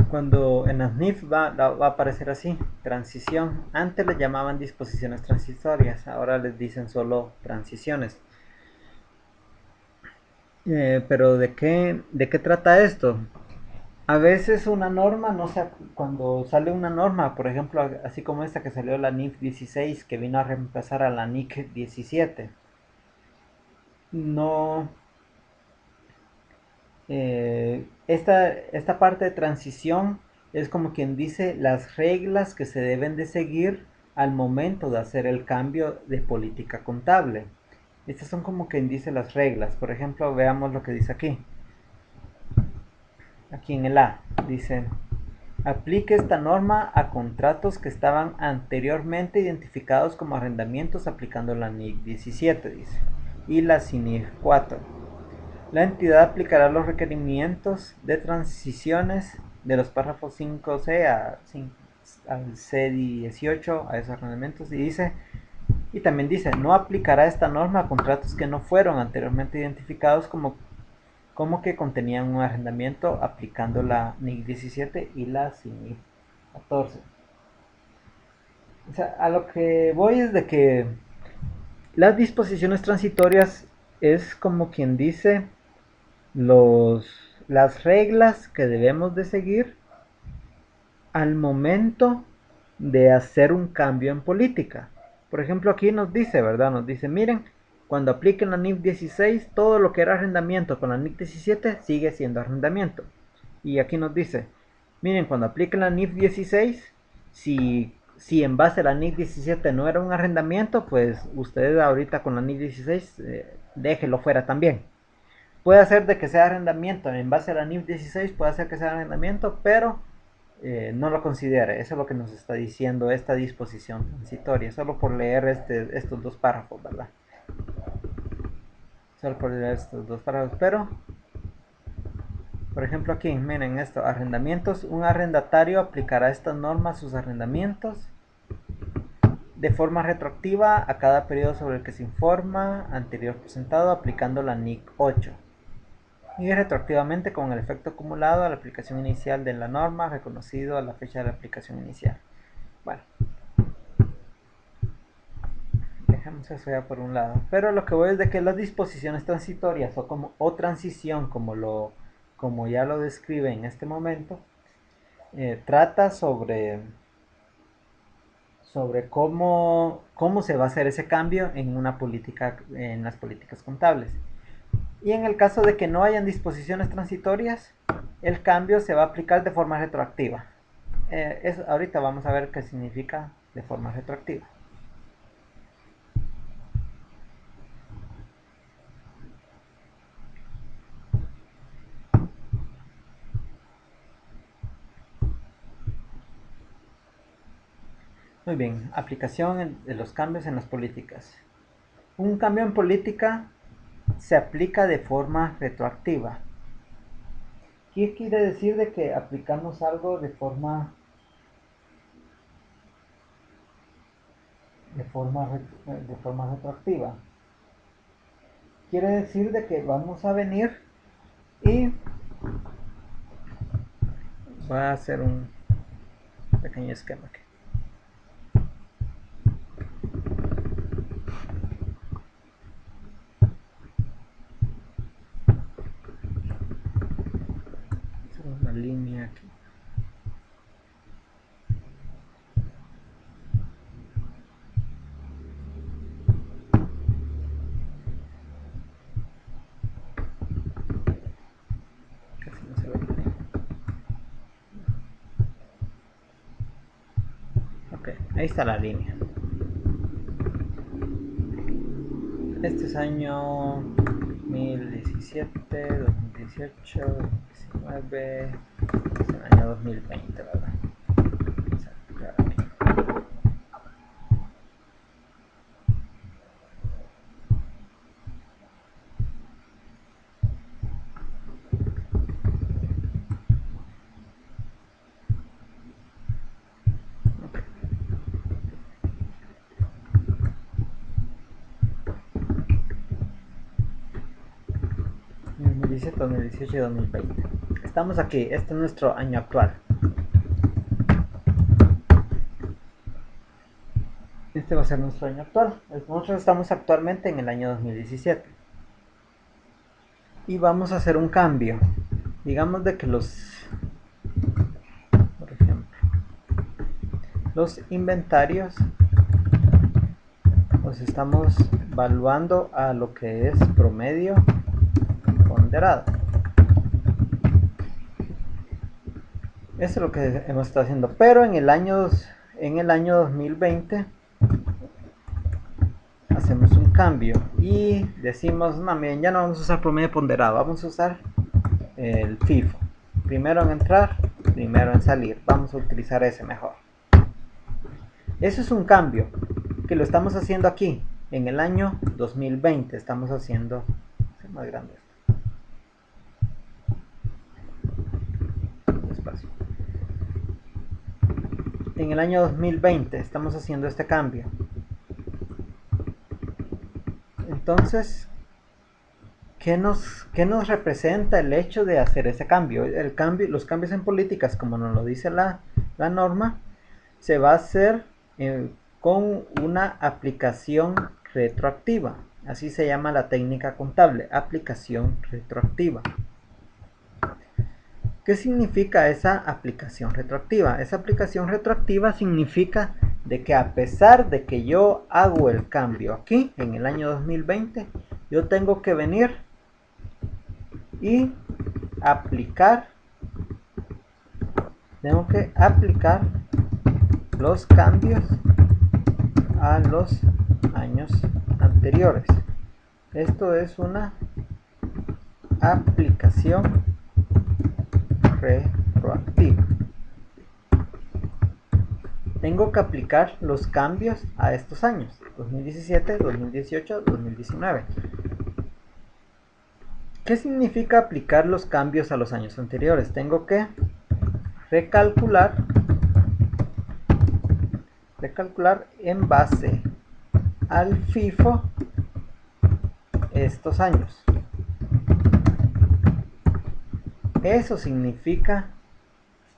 Cuando en las NIF va a aparecer así, transición. Antes le llamaban disposiciones transitorias, ahora les dicen solo transiciones. Pero ¿de qué trata esto? A veces una norma, no sé, cuando sale una norma, por ejemplo, así como esta que salió la NIF 16, que vino a reemplazar a la NIC 17, no, esta parte de transición es como quien dice las reglas que se deben de seguir al momento de hacer el cambio de política contable. Estas son como quien dice las reglas. Por ejemplo, veamos lo que dice aquí. Aquí en el A dice: aplique esta norma a contratos que estaban anteriormente identificados como arrendamientos aplicando la NIC 17, dice, y la CINIC 4. La entidad aplicará los requerimientos de transiciones de los párrafos 5C al C18 a esos arrendamientos, y también dice, no aplicará esta norma a contratos que no fueron anteriormente identificados como que contenían un arrendamiento aplicando la NIC 17 y la CINIC 14. O sea, a lo que voy es de que las disposiciones transitorias es como quien dice los, las reglas que debemos de seguir al momento de hacer un cambio en política. Por ejemplo, aquí nos dice, ¿verdad? Nos dice, miren, cuando apliquen la NIF 16, todo lo que era arrendamiento con la NIF 17 sigue siendo arrendamiento. Y aquí nos dice, miren, cuando apliquen la NIF 16, si en base a la NIF 17 no era un arrendamiento, pues ustedes ahorita con la NIF 16 déjelo fuera también. Puede ser de que sea arrendamiento en base a la NIF 16, puede ser que sea arrendamiento, pero no lo considere. Eso es lo que nos está diciendo esta disposición transitoria, solo por leer estos dos párrafos, ¿verdad? Solo por leer estos dos párrafos, pero por ejemplo aquí, miren esto, arrendamientos, un arrendatario aplicará estas normas a sus arrendamientos de forma retroactiva a cada periodo sobre el que se informa anterior presentado aplicando la NIC 8 y retroactivamente con el efecto acumulado a la aplicación inicial de la norma reconocido a la fecha de la aplicación inicial. Bueno, dejemos eso ya por un lado. Pero lo que voy es de que las disposiciones transitorias o transición, como ya lo describe en este momento, trata sobre cómo se va a hacer ese cambio en las políticas contables. Y en el caso de que no hayan disposiciones transitorias, el cambio se va a aplicar de forma retroactiva. Ahorita vamos a ver qué significa de forma retroactiva. Muy bien, aplicación de los cambios en las políticas. Un cambio en política se aplica de forma retroactiva. ¿Qué quiere decir de que aplicamos algo de forma retroactiva? Quiere decir de que vamos a venir y voy a hacer un pequeño esquema aquí. Hacer una línea aquí. Casi no se ve bien. Ok, ahí está la línea. Este es año 2017, 2018, 2019, es el año 2020, ¿verdad? Vamos a crear aquí. Ok. 2017, 2018 y 2020. Estamos aquí, este es nuestro año actual. Este va a ser nuestro año actual. Nosotros estamos actualmente en el año 2017. Y vamos a hacer un cambio. Digamos de que por ejemplo, los inventarios los estamos evaluando a lo que es promedio ponderado. Eso es lo que hemos estado haciendo. Pero en el año 2020 hacemos un cambio y decimos, no, miren, ya no vamos a usar promedio ponderado, vamos a usar el FIFO. Primero en entrar, primero en salir. Vamos a utilizar ese mejor. Eso es un cambio que lo estamos haciendo aquí, en el año 2020. Estamos haciendo más grande esto. Despacio. En el año 2020 estamos haciendo este cambio. Entonces, ¿qué nos representa el hecho de hacer ese cambio? Los cambios en políticas, como nos lo dice la norma, se va a hacer con una aplicación retroactiva. Así se llama la técnica contable, aplicación retroactiva. ¿Qué significa esa aplicación retroactiva? Esa aplicación retroactiva significa de que a pesar de que yo hago el cambio aquí en el año 2020, yo tengo que venir y tengo que aplicar los cambios a los años anteriores. Esto es una aplicación retroactiva. Tengo que aplicar los cambios a estos años, 2017, 2018, 2019. ¿Qué significa aplicar los cambios a los años anteriores? Tengo que recalcular en base al FIFO estos años. Eso significa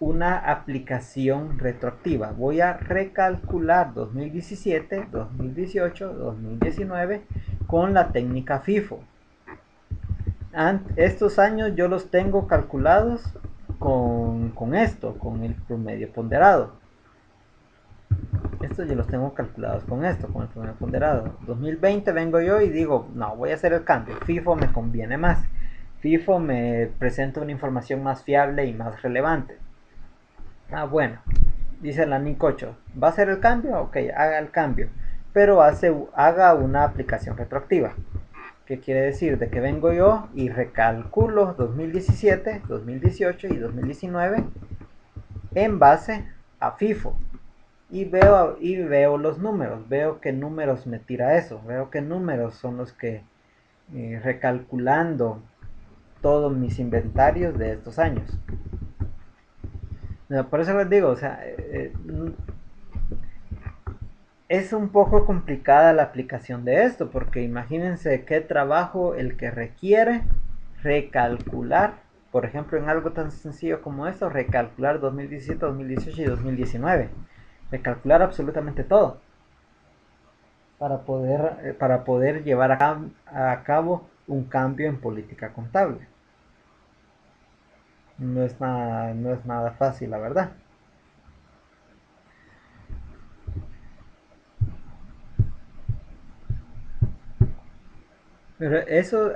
una aplicación retroactiva. Voy a recalcular 2017, 2018, 2019 con la técnica FIFO. Estos años yo los tengo calculados con esto, con el promedio ponderado. Estos yo los tengo calculados con esto, con el promedio ponderado. 2020 vengo yo y digo, no, voy a hacer el cambio. FIFO me conviene más. FIFO me presenta una información más fiable y más relevante. Ah, bueno, dice la Nicocho, ¿va a hacer el cambio? Ok, haga el cambio, pero haga una aplicación retroactiva. ¿Qué quiere decir? De que vengo yo y recalculo 2017, 2018 y 2019 en base a FIFO. Y veo los números, veo qué números me tira eso, veo qué números son los que recalculando todos mis inventarios de estos años. Por eso les digo, o sea, es un poco complicada la aplicación de esto, porque imagínense qué trabajo el que requiere recalcular, por ejemplo, en algo tan sencillo como esto, recalcular 2017, 2018 y 2019. Recalcular absolutamente todo para poder llevar a cabo un cambio en política contable. No es nada fácil, la verdad. Pero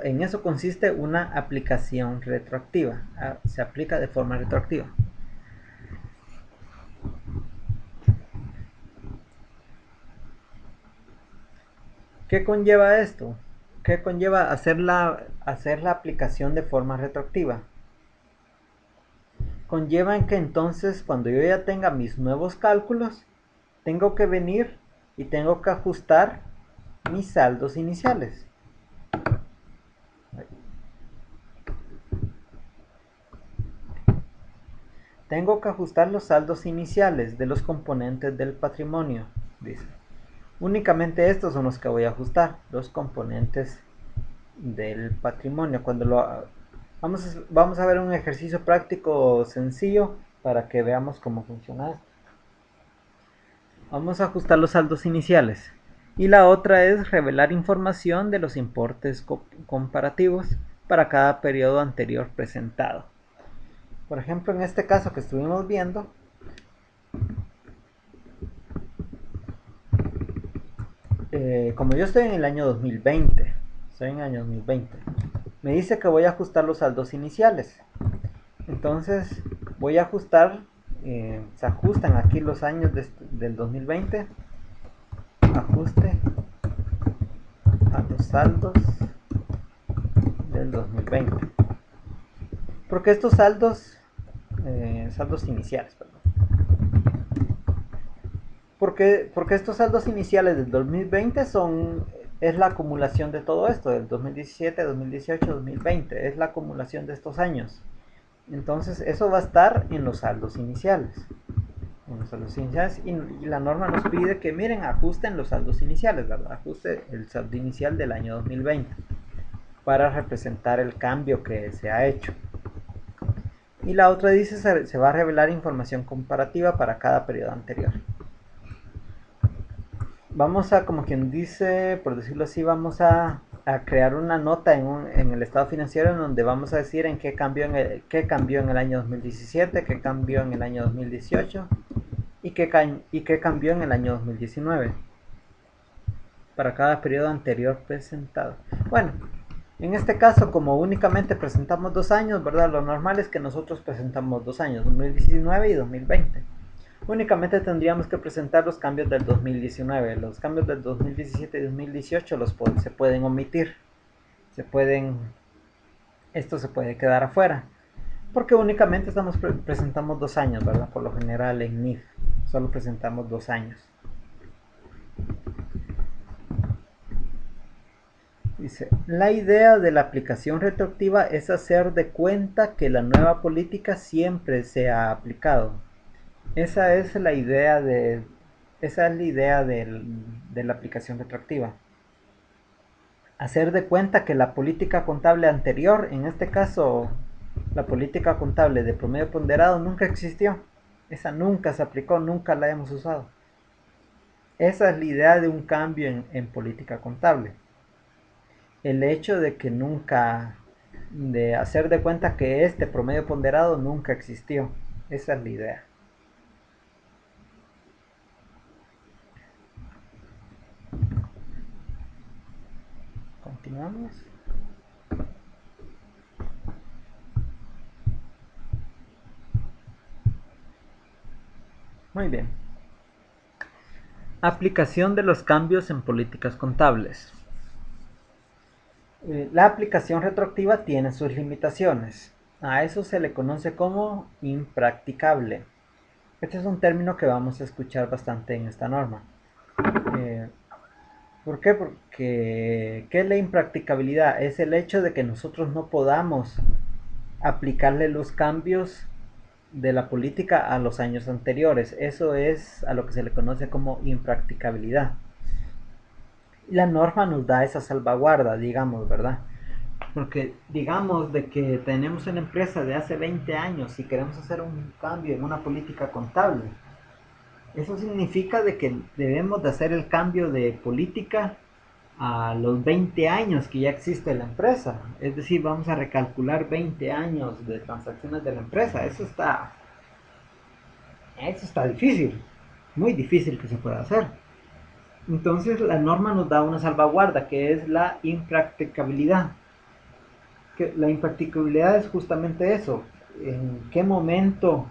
en eso consiste una aplicación retroactiva. Se aplica de forma retroactiva. ¿Qué conlleva esto? ¿Qué conlleva hacer la aplicación de forma retroactiva? Conlleva en que entonces cuando yo ya tenga mis nuevos cálculos, tengo que venir y tengo que ajustar mis saldos iniciales. Tengo que ajustar los saldos iniciales de los componentes del patrimonio, dice. Únicamente estos son los que voy a ajustar, los componentes del patrimonio. Vamos a ver un ejercicio práctico sencillo para que veamos cómo funciona esto. Vamos a ajustar los saldos iniciales. Y la otra es revelar información de los importes comparativos para cada periodo anterior presentado. Por ejemplo, en este caso que estuvimos viendo, como yo estoy en el año 2020, me dice que voy a ajustar los saldos iniciales. Entonces voy a ajustar, se ajustan aquí los años del 2020, ajuste a los saldos del 2020. Porque estos saldos iniciales, perdón. Porque estos saldos iniciales del 2020 es la acumulación de todo esto, del 2017, 2018, 2020, es la acumulación de estos años. Entonces eso va a estar en los saldos iniciales. Y la norma nos pide que miren, ajusten los saldos iniciales, ¿verdad? Ajuste el saldo inicial del año 2020 para representar el cambio que se ha hecho. Y la otra dice se va a revelar información comparativa para cada periodo anterior. Vamos a, como quien dice, por decirlo así, vamos a crear una nota en el estado financiero en donde vamos a decir en qué cambió en el año 2017, qué cambió en el año 2018 y qué cambió en el año 2019 para cada periodo anterior presentado. Bueno, en este caso, como únicamente presentamos 2 años, ¿verdad? Lo normal es que nosotros presentamos 2 años, 2019 y 2020. Únicamente tendríamos que presentar los cambios del 2019. Los cambios del 2017 y 2018 se pueden omitir. Esto se puede quedar afuera. Porque únicamente presentamos 2 años, ¿verdad? Por lo general en NIF solo presentamos 2 años. Dice, la idea de la aplicación retroactiva es hacer de cuenta que la nueva política siempre se ha aplicado. Esa es la idea de la aplicación retroactiva. Hacer de cuenta que la política contable anterior, en este caso La política contable de promedio ponderado nunca existió. Esa nunca se aplicó, nunca la hemos usado. Esa es la idea de un cambio en política contable. El hecho de que nunca, de hacer de cuenta que este promedio ponderado nunca existió. Esa es la idea. Continuamos. Muy bien. Aplicación de los cambios en políticas contables. La aplicación retroactiva tiene sus limitaciones. A eso se le conoce como impracticable. Este es un término que vamos a escuchar bastante en esta norma. ¿Por qué? Porque ¿qué es la impracticabilidad? Es el hecho de que nosotros no podamos aplicarle los cambios de la política a los años anteriores. Eso es a lo que se le conoce como impracticabilidad. La norma nos da esa salvaguarda, digamos, ¿verdad? Porque digamos de que tenemos una empresa de hace 20 años y queremos hacer un cambio en una política contable. Eso significa de que debemos de hacer el cambio de política a los 20 años que ya existe la empresa. Es decir, vamos a recalcular 20 años de transacciones de la empresa. Eso está difícil, muy difícil que se pueda hacer. Entonces la norma nos da una salvaguarda que es la impracticabilidad. Que la impracticabilidad es justamente eso. ¿En qué momento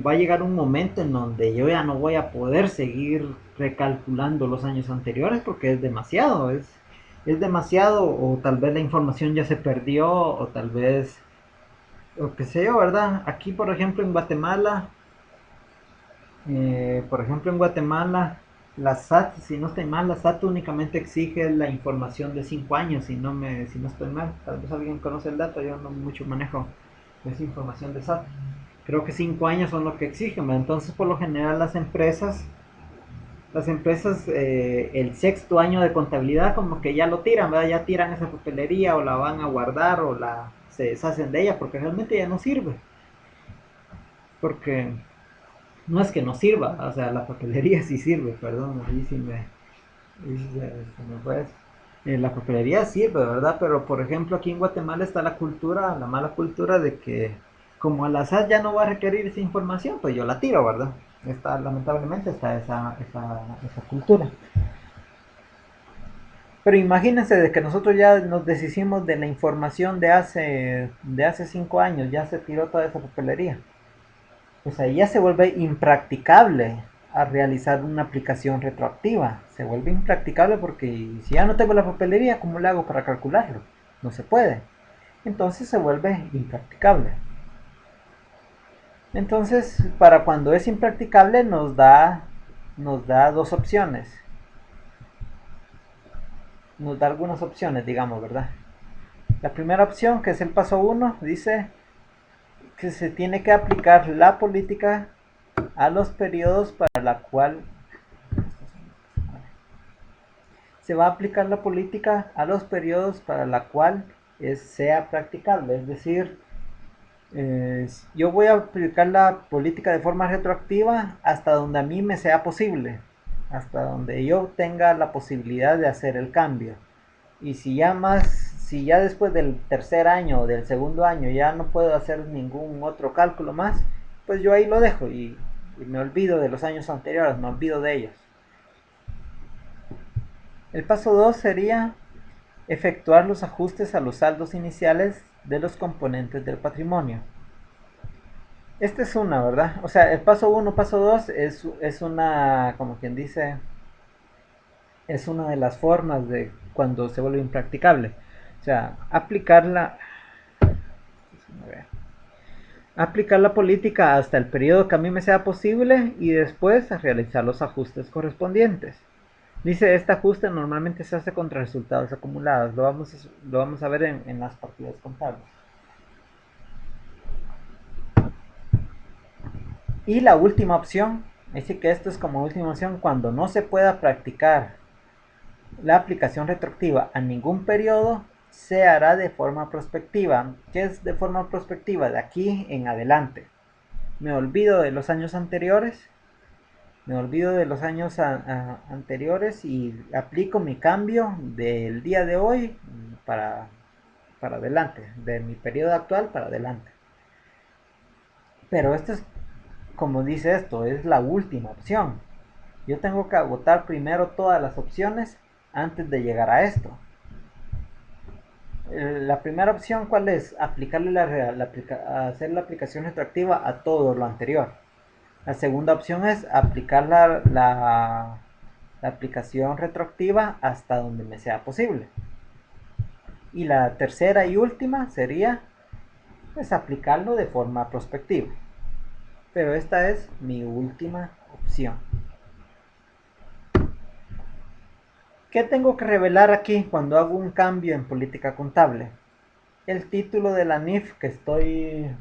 va a llegar un momento en donde yo ya no voy a poder seguir recalculando los años anteriores porque es demasiado? Es demasiado, o tal vez la información ya se perdió, o tal vez, o qué sé yo, ¿verdad? Aquí, por ejemplo, en Guatemala, la SAT, si no estoy mal, la SAT únicamente exige la información de 5 años, si no estoy mal. Tal vez alguien conoce el dato, yo no mucho manejo esa información de SAT. Creo que 5 años son lo que exigen, ¿verdad? Entonces, por lo general, las empresas, el sexto año de contabilidad como que ya lo tiran, ¿verdad? Ya tiran esa papelería o la van a guardar o se deshacen de ella porque realmente ya no sirve. Porque no es que no sirva, o sea, la papelería sí sirve, perdón, ahí sí me fue eso. La papelería sirve, ¿verdad? Pero por ejemplo aquí en Guatemala está la mala cultura de que como al azar ya no va a requerir esa información, pues yo la tiro, ¿verdad? Lamentablemente está esa cultura. Pero imagínense de que nosotros ya nos deshicimos de la información de hace 5 años, ya se tiró toda esa papelería. Pues ahí ya se vuelve impracticable a realizar una aplicación retroactiva. Se vuelve impracticable porque si ya no tengo la papelería, ¿cómo le hago para calcularlo? No se puede. Entonces se vuelve impracticable. Entonces, para cuando es impracticable nos da dos opciones. Nos da algunas opciones, digamos, ¿verdad? La primera opción, que es el paso 1, dice que se tiene que aplicar la política a los periodos para la cual se va a aplicar la política a los periodos para la cual sea practicable. Es decir, yo voy a aplicar la política de forma retroactiva hasta donde a mí me sea posible, hasta donde yo tenga la posibilidad de hacer el cambio. Y si ya después del tercer año o del segundo año ya no puedo hacer ningún otro cálculo más, pues yo ahí lo dejo y me olvido de los años anteriores, me olvido de ellos. El paso 2 sería efectuar los ajustes a los saldos iniciales de los componentes del patrimonio. Esta es una, ¿verdad? O sea, el paso 1, paso 2 es una, como quien dice, es una de las formas de cuando se vuelve impracticable. O sea, aplicar la política hasta el periodo que a mí me sea posible y después realizar los ajustes correspondientes. Dice, este ajuste normalmente se hace contra resultados acumulados. Lo vamos a ver en las partidas contables. Y la última opción, dice que esto es como última opción cuando no se pueda practicar la aplicación retroactiva a ningún periodo, se hará de forma prospectiva. ¿Qué es de forma prospectiva? De aquí en adelante. Me olvido de los años anteriores. Anteriores y aplico mi cambio del día de hoy para, para adelante, de mi periodo actual para adelante. Pero esto es, como dice esto, es la última opción. Yo tengo que agotar primero todas las opciones antes de llegar a esto. La primera opción, ¿cuál es? Aplicarle hacer la aplicación retroactiva a todo lo anterior. La segunda opción es aplicar la aplicación retroactiva hasta donde me sea posible. Y la tercera y última sería pues aplicarlo de forma prospectiva. Pero esta es mi última opción. ¿Qué tengo que revelar aquí cuando hago un cambio en política contable? El título de la NIF que estoy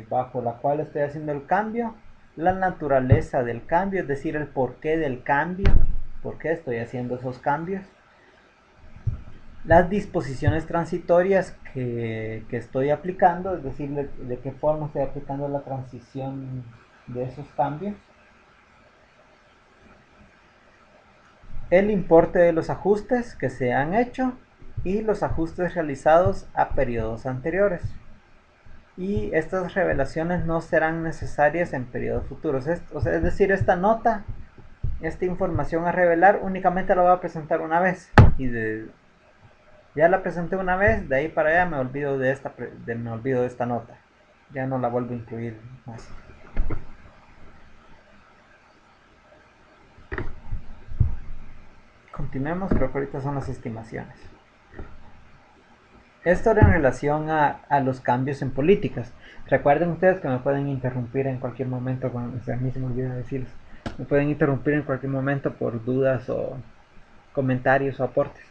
bajo la cual estoy haciendo el cambio, la naturaleza del cambio, es decir, el porqué del cambio, por qué estoy haciendo esos cambios, las disposiciones transitorias que estoy aplicando, es decir, de qué forma estoy aplicando la transición de esos cambios, el importe de los ajustes que se han hecho y los ajustes realizados a periodos anteriores. Y estas revelaciones no serán necesarias en periodos futuros. Es decir, esta nota, esta información a revelar únicamente la voy a presentar una vez. Ya la presenté una vez, de ahí para allá me olvido de esta nota. Ya no la vuelvo a incluir más. Continuemos, creo que ahorita son las estimaciones. Esto era en relación a los cambios en políticas. Recuerden ustedes que me pueden interrumpir en cualquier momento, a mí se me olvida decirles, me pueden interrumpir en cualquier momento por dudas o comentarios o aportes.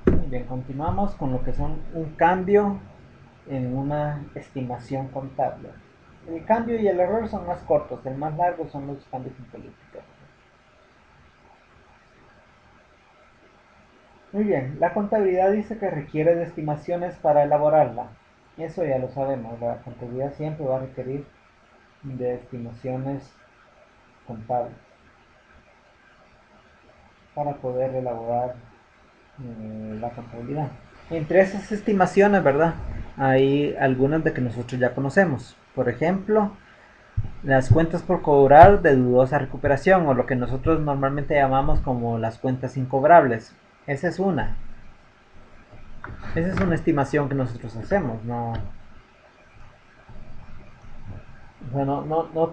Muy bien, continuamos con lo que son un cambio en una estimación contable. El cambio y el error son más cortos, el más largo son los cambios en política. Muy bien, la contabilidad dice que requiere de estimaciones para elaborarla. Eso ya lo sabemos, la contabilidad siempre va a requerir de estimaciones contables para poder elaborar la contabilidad. Entre esas estimaciones, ¿verdad? Hay algunas de que nosotros ya conocemos. Por ejemplo, las cuentas por cobrar de dudosa recuperación o lo que nosotros normalmente llamamos como las cuentas incobrables. Esa es una. Esa es una estimación que nosotros hacemos. No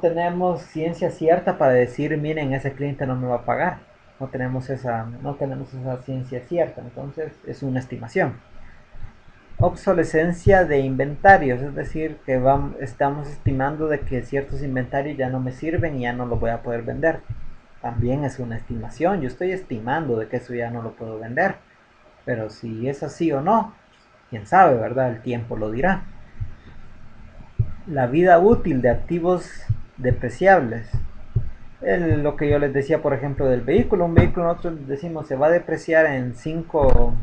tenemos ciencia cierta para decir, miren, ese cliente no me va a pagar. No tenemos esa ciencia cierta. Entonces es una estimación. Obsolescencia de inventarios, es decir, que estamos estimando de que ciertos inventarios ya no me sirven y ya no los voy a poder vender. También es una estimación, yo estoy estimando de que eso ya no lo puedo vender, pero si es así o no, quién sabe, ¿verdad? El tiempo lo dirá. La vida útil de activos depreciables. Lo que yo les decía, por ejemplo, del vehículo. Un vehículo nosotros decimos se va a depreciar en cinco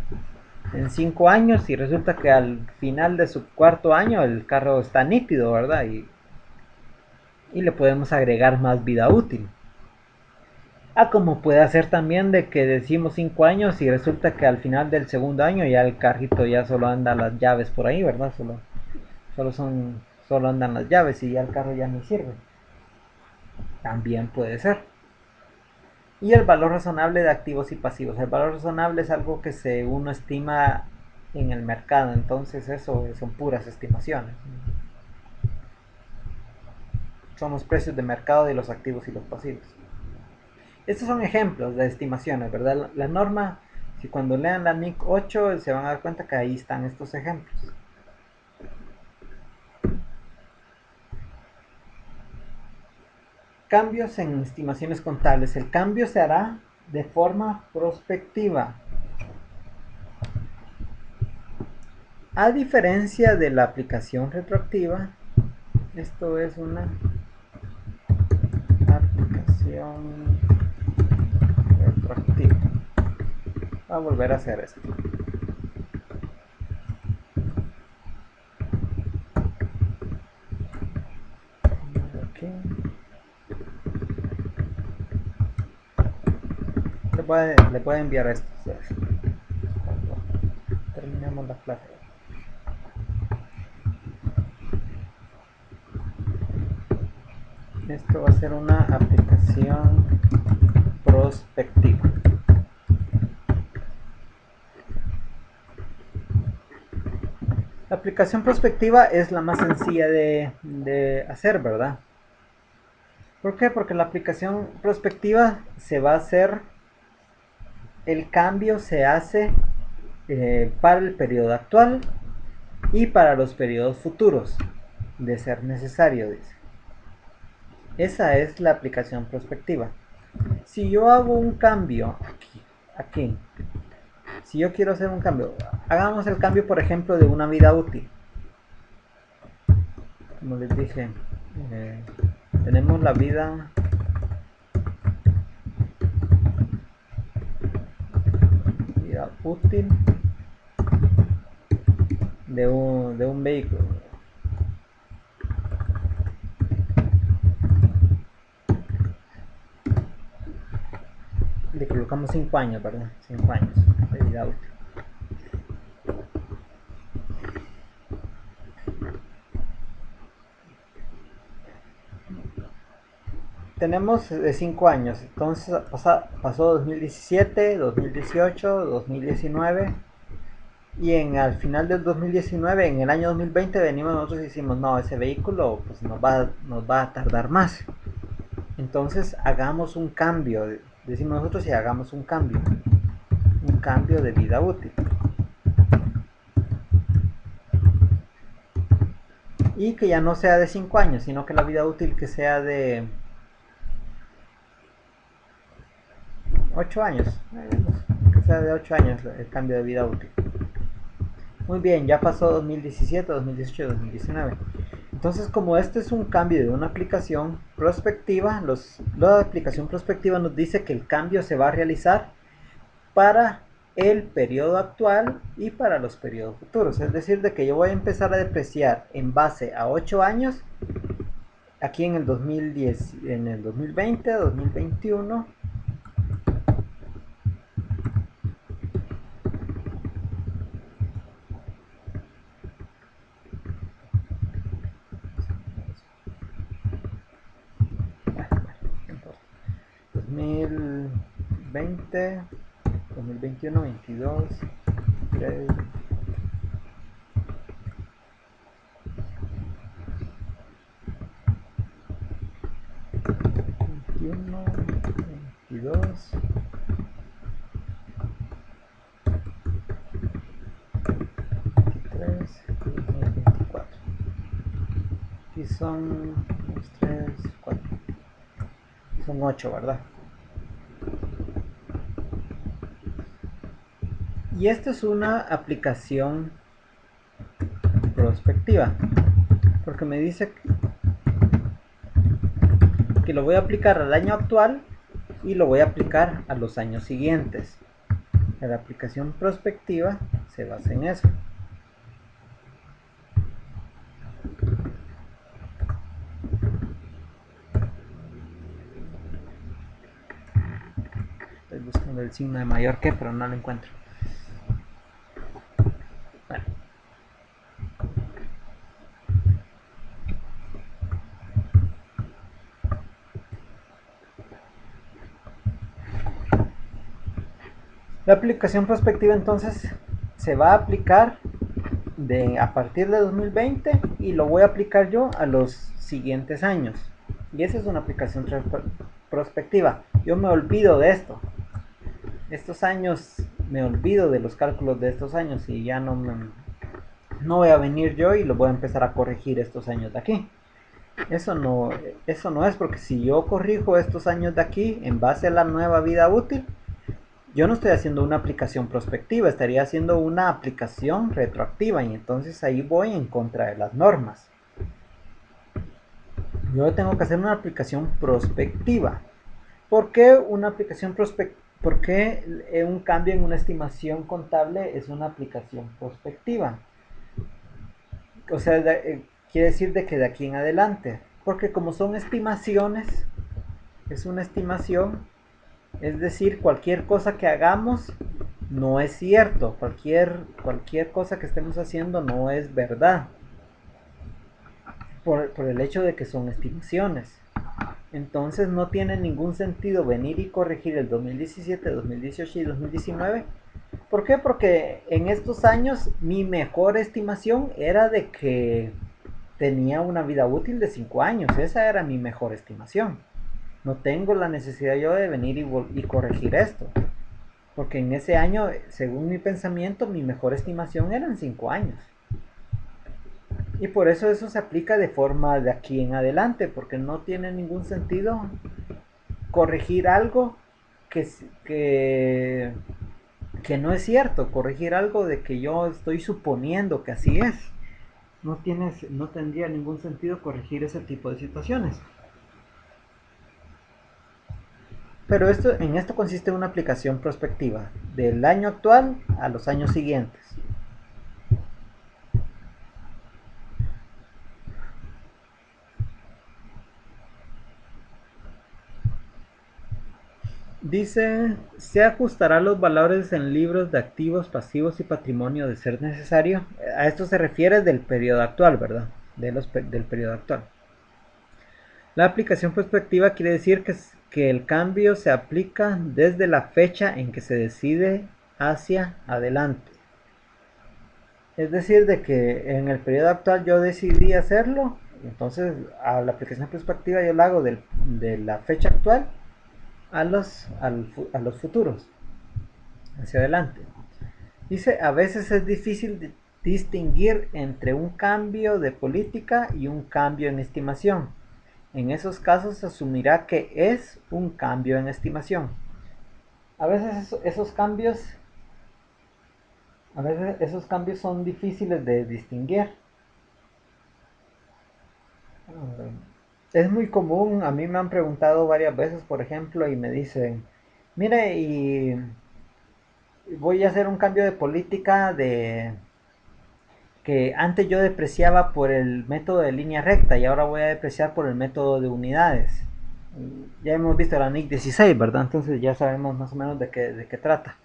años y resulta que al final de su cuarto año el carro está nítido, ¿verdad? Y le podemos agregar más vida útil. Como puede ser también de que decimos 5 años y resulta que al final del segundo año ya el carrito ya solo anda las llaves por ahí, ¿verdad? Solo andan las llaves y ya el carro ya no sirve. También puede ser. Y el valor razonable de activos y pasivos. El valor razonable es algo que uno estima en el mercado, entonces eso son puras estimaciones. Son los precios de mercado de los activos y los pasivos. Estos son ejemplos de estimaciones, ¿verdad? La norma, si cuando lean la NIC 8 se van a dar cuenta que ahí están estos ejemplos. Cambios en estimaciones contables. El cambio se hará de forma prospectiva. A diferencia de la aplicación retroactiva, esto es una aplicación retroactiva. Voy a volver a hacer esto. Aquí. Le voy a enviar esto cuando terminemos la clase. Esto va a ser una aplicación prospectiva. La aplicación prospectiva es la más sencilla de hacer, ¿verdad? ¿Por qué? Porque la aplicación prospectiva se va a hacer, el cambio se hace para el periodo actual y para los periodos futuros, de ser necesario, dice. Esa es la aplicación prospectiva. Si yo hago un cambio aquí, si yo quiero hacer un cambio, hagamos el cambio, por ejemplo, de una vida útil. Como les dije, tenemos la vida útil de un vehículo. Le colocamos 5 años, ¿verdad? 5 años de vida útil. Tenemos de 5 años, entonces pasó 2017, 2018, 2019 y al final del 2019, en el año 2020 venimos nosotros y decimos, no, ese vehículo pues nos va a tardar más. Entonces hagamos un cambio, decimos nosotros, y hagamos un cambio de vida útil. Y que ya no sea de 5 años, sino que la vida útil que sea de 8 años. Que sea de 8 años el cambio de vida útil. Muy bien, ya pasó 2017, 2018, 2019. Entonces, como este es un cambio de una aplicación prospectiva, la aplicación prospectiva nos dice que el cambio se va a realizar para el periodo actual y para los periodos futuros. Es decir, de que yo voy a empezar a depreciar en base a 8 años, aquí en el 2010, en el 2020, 2021. Bueno, 2020, 2021, 22, 3, 21, 22, 23, 2024. Aquí son 3, 4, son 8, ¿verdad? Y esta es una aplicación prospectiva, porque me dice que lo voy a aplicar al año actual y lo voy a aplicar a los años siguientes. La aplicación prospectiva se basa en eso. Estoy buscando el signo de mayor que, pero no lo encuentro. Bueno. La aplicación prospectiva entonces se va a aplicar a partir de 2020 y lo voy a aplicar yo a los siguientes años. Y esa es una aplicación prospectiva. Yo me olvido de esto. Estos años, me olvido de los cálculos de estos años y ya no voy a venir yo y lo voy a empezar a corregir estos años de aquí. Eso no es, porque si yo corrijo estos años de aquí en base a la nueva vida útil, yo no estoy haciendo una aplicación prospectiva, estaría haciendo una aplicación retroactiva y entonces ahí voy en contra de las normas. Yo tengo que hacer una aplicación prospectiva. ¿Por qué una aplicación ¿Por qué un cambio en una estimación contable es una aplicación prospectiva? O sea, quiere decir de que de aquí en adelante. Porque como son estimaciones, es una estimación, es decir, cualquier cosa que hagamos no es cierto. Cualquier cosa que estemos haciendo no es verdad. Por el hecho de que son estimaciones. Entonces no tiene ningún sentido venir y corregir el 2017, 2018 y 2019. ¿Por qué? Porque en estos años mi mejor estimación era de que tenía una vida útil de 5 años. Esa era mi mejor estimación. No tengo la necesidad yo de venir y corregir esto. Porque en ese año, según mi pensamiento, mi mejor estimación eran 5 años. Y por eso se aplica de forma de aquí en adelante, porque no tiene ningún sentido corregir algo que, que, que no es cierto, corregir algo de que yo estoy suponiendo que así es. No tendría ningún sentido corregir ese tipo de situaciones. Pero en esto consiste una aplicación prospectiva, del año actual a los años siguientes. Dice, se ajustará los valores en libros de activos, pasivos y patrimonio de ser necesario. A esto se refiere del periodo actual, ¿verdad? Del periodo actual. La aplicación prospectiva quiere decir que el cambio se aplica desde la fecha en que se decide hacia adelante. Es decir, de que en el periodo actual yo decidí hacerlo, entonces a la aplicación prospectiva yo la hago de la fecha actual a los futuros, hacia adelante. Dice, a veces es difícil distinguir entre un cambio de política y un cambio en estimación. En esos casos se asumirá que es un cambio en estimación. A veces esos cambios son difíciles de distinguir. Es muy común, a mí me han preguntado varias veces, por ejemplo, y me dicen, mire, y voy a hacer un cambio de política de que antes yo depreciaba por el método de línea recta y ahora voy a depreciar por el método de unidades. Ya hemos visto la NIC 16, ¿verdad? Entonces ya sabemos más o menos de qué trata.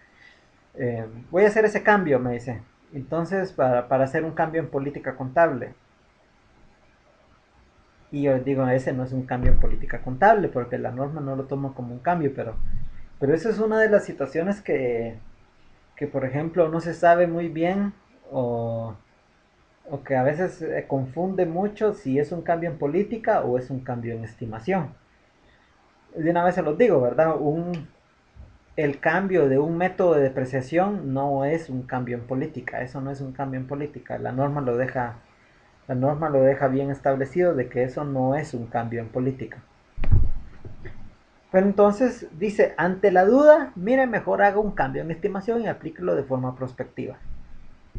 Voy a hacer ese cambio, me dice. Entonces, para hacer un cambio en política contable. Y yo digo, ese no es un cambio en política contable, porque la norma no lo toma como un cambio, pero esa es una de las situaciones que por ejemplo, no se sabe muy bien o que a veces confunde mucho si es un cambio en política o es un cambio en estimación. De una vez se los digo, ¿verdad? El cambio de un método de depreciación no es un cambio en política, eso no es un cambio en política, la norma lo deja bien establecido de que eso no es un cambio en política. Pero entonces dice, ante la duda, mire, mejor haga un cambio en estimación y aplíquelo de forma prospectiva.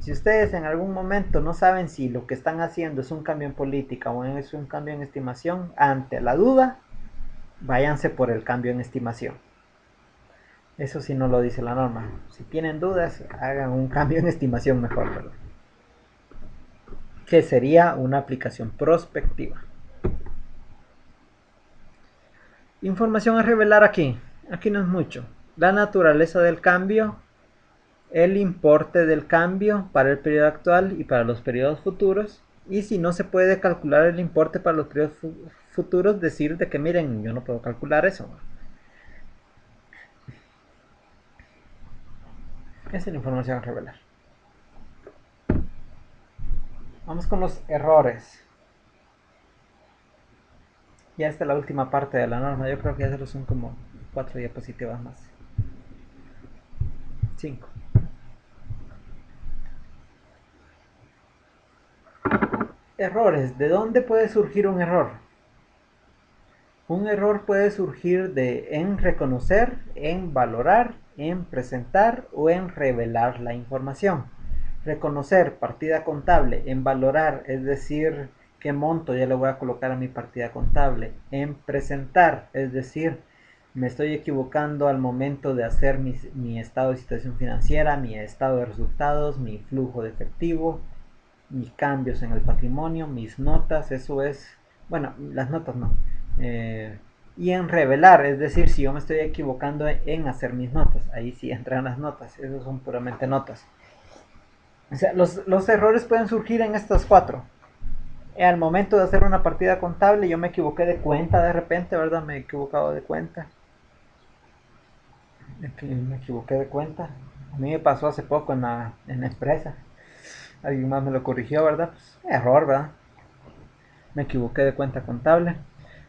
Si ustedes en algún momento no saben si lo que están haciendo es un cambio en política o es un cambio en estimación, ante la duda, váyanse por el cambio en estimación. Eso sí no lo dice la norma. Si tienen dudas, hagan un cambio en estimación mejor, ¿verdad? Que sería una aplicación prospectiva. Información a revelar aquí. Aquí no es mucho. La naturaleza del cambio, el importe del cambio para el periodo actual y para los periodos futuros. Y si no se puede calcular el importe para los periodos futuros, decir de que miren, yo no puedo calcular eso. Esa es la información a revelar. Vamos con los errores. Ya está la última parte de la norma. Yo creo que ya solo son como 4 diapositivas más. 5. Errores. ¿De dónde puede surgir un error? Un error puede surgir en reconocer, en valorar, en presentar o en revelar la información. Reconocer, partida contable. En valorar, es decir, qué monto ya le voy a colocar a mi partida contable. En presentar, es decir, Me estoy equivocando al momento de hacer mi estado de situación financiera, mi estado de resultados, mi flujo de efectivo, mis cambios en el patrimonio, mis notas, eso es, bueno, las notas no. Eh, y en revelar, es decir, si yo me estoy equivocando en hacer mis notas, ahí sí entran las notas, esos son puramente notas. O sea, los errores pueden surgir en estas cuatro. Al momento de hacer una partida contable, yo me equivoqué de cuenta de repente, ¿verdad? Me he equivocado de cuenta. Me equivoqué de cuenta. A mí me pasó hace poco en la empresa. Alguien más me lo corrigió, ¿verdad? Pues, error, ¿verdad? Me equivoqué de cuenta contable.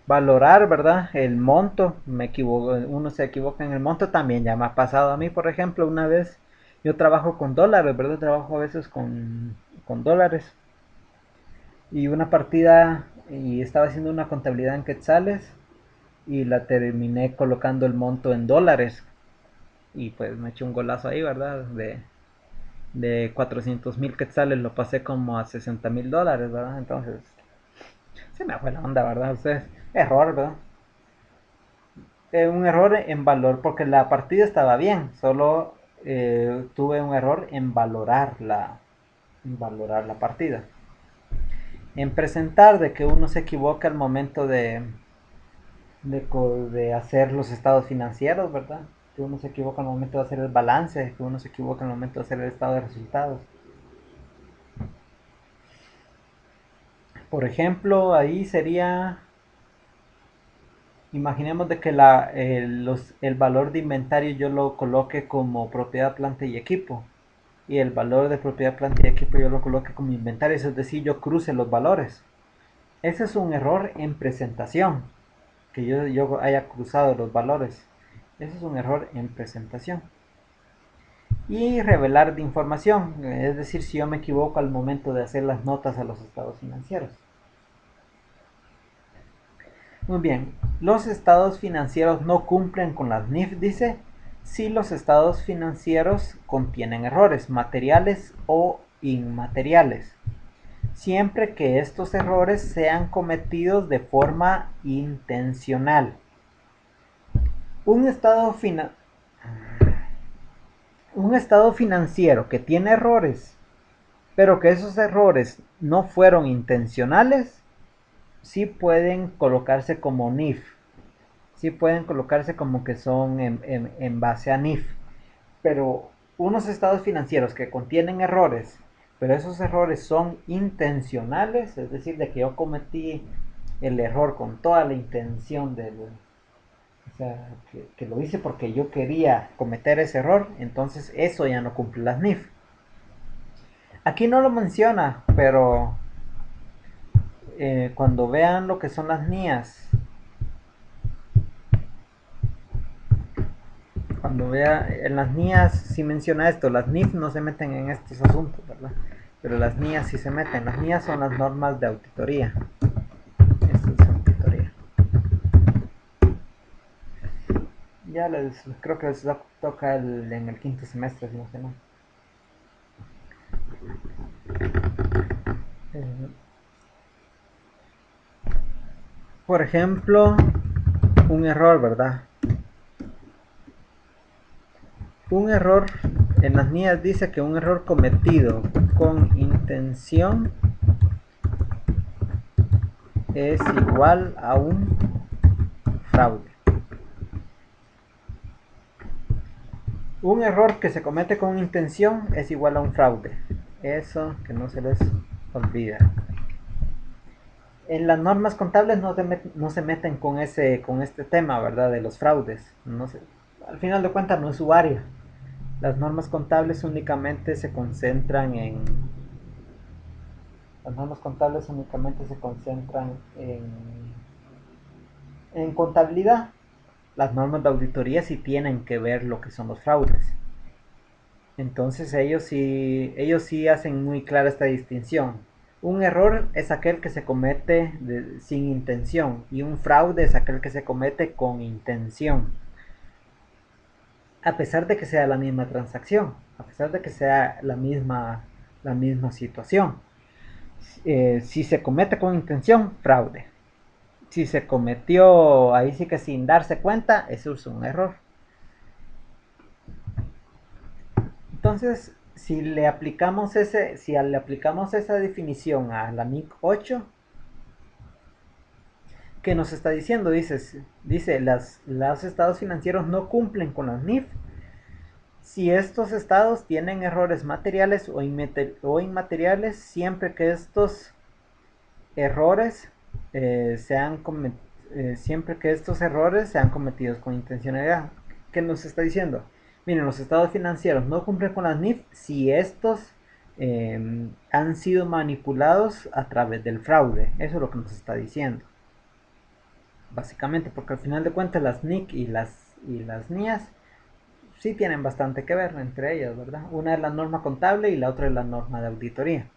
Valorar, ¿verdad? El monto, me equivoco, uno se equivoca en el monto también, ya me ha pasado a mí, por ejemplo, una vez yo trabajo con dólares, ¿verdad? Trabajo a veces con dólares y una partida y estaba haciendo una contabilidad en quetzales y la terminé colocando el monto en dólares y pues me eché un golazo ahí, ¿verdad? De 400,000 quetzales lo pasé como a 60,000 dólares, ¿verdad? Entonces se me fue la onda, ¿verdad? Ustedes, error, ¿verdad? Un error en valor porque la partida estaba bien, solo tuve un error en valorar la partida. En presentar de que uno se equivoca al momento de hacer los estados financieros, ¿verdad? Que uno se equivoca al momento de hacer el balance, que uno se equivoca al momento de hacer el estado de resultados. Por ejemplo, ahí sería, imaginemos de que el valor de inventario yo lo coloque como propiedad, planta y equipo. Y el valor de propiedad, planta y equipo yo lo coloque como inventario, es decir, yo cruce los valores. Ese es un error en presentación, que yo haya cruzado los valores. Ese es un error en presentación. Y revelar de información, es decir, si yo me equivoco al momento de hacer las notas a los estados financieros. Muy bien, los estados financieros no cumplen con las NIF, dice, si los estados financieros contienen errores materiales o inmateriales, siempre que estos errores sean cometidos de forma intencional. Un estado, un estado financiero que tiene errores, pero que esos errores no fueron intencionales, sí pueden colocarse como NIF, sí pueden colocarse como que son en base a NIF, pero unos estados financieros que contienen errores, pero esos errores son intencionales, es decir, de que yo cometí el error con toda la intención o sea, que lo hice porque yo quería cometer ese error, entonces eso ya no cumple las NIF. Aquí no lo menciona, pero cuando vean lo que son las NIAs, cuando vea en las NIAs sí menciona esto, las NIF no se meten en estos asuntos, ¿verdad? Pero las NIAs sí se meten, las NIAs son las normas de auditoría. Esto es auditoría. Ya creo que les toca en el quinto semestre, si no sé mal. Eh, por ejemplo, un error, ¿verdad? Un error en las NIAs dice que un error cometido con intención es igual a un fraude. Un error que se comete con intención es igual a un fraude. Eso que no se les olvida. En las normas contables no se meten con este tema, ¿verdad? De los fraudes. No se, al final de cuentas no es su área. Las normas contables únicamente se concentran en... Las normas contables únicamente se concentran en contabilidad. Las normas de auditoría sí tienen que ver lo que son los fraudes. Entonces ellos sí hacen muy clara esta distinción. Un error es aquel que se comete sin intención y un fraude es aquel que se comete con intención. A pesar de que sea la misma transacción, a pesar de que sea la misma situación. Si se comete con intención, fraude. Si se cometió ahí sí que sin darse cuenta, eso es un error. Entonces, si le aplicamos esa definición a la NIC 8, ¿qué nos está diciendo? Dice los estados financieros no cumplen con las NIF si estos estados tienen errores materiales o inmateriales, siempre que estos errores siempre que estos errores sean cometidos con intencionalidad. ¿Qué nos está diciendo? Miren, los estados financieros no cumplen con las NIF si estos han sido manipulados a través del fraude. Eso es lo que nos está diciendo. Básicamente, porque al final de cuentas las NIC y las NIAS sí tienen bastante que ver entre ellas, ¿verdad? Una es la norma contable y la otra es la norma de auditoría.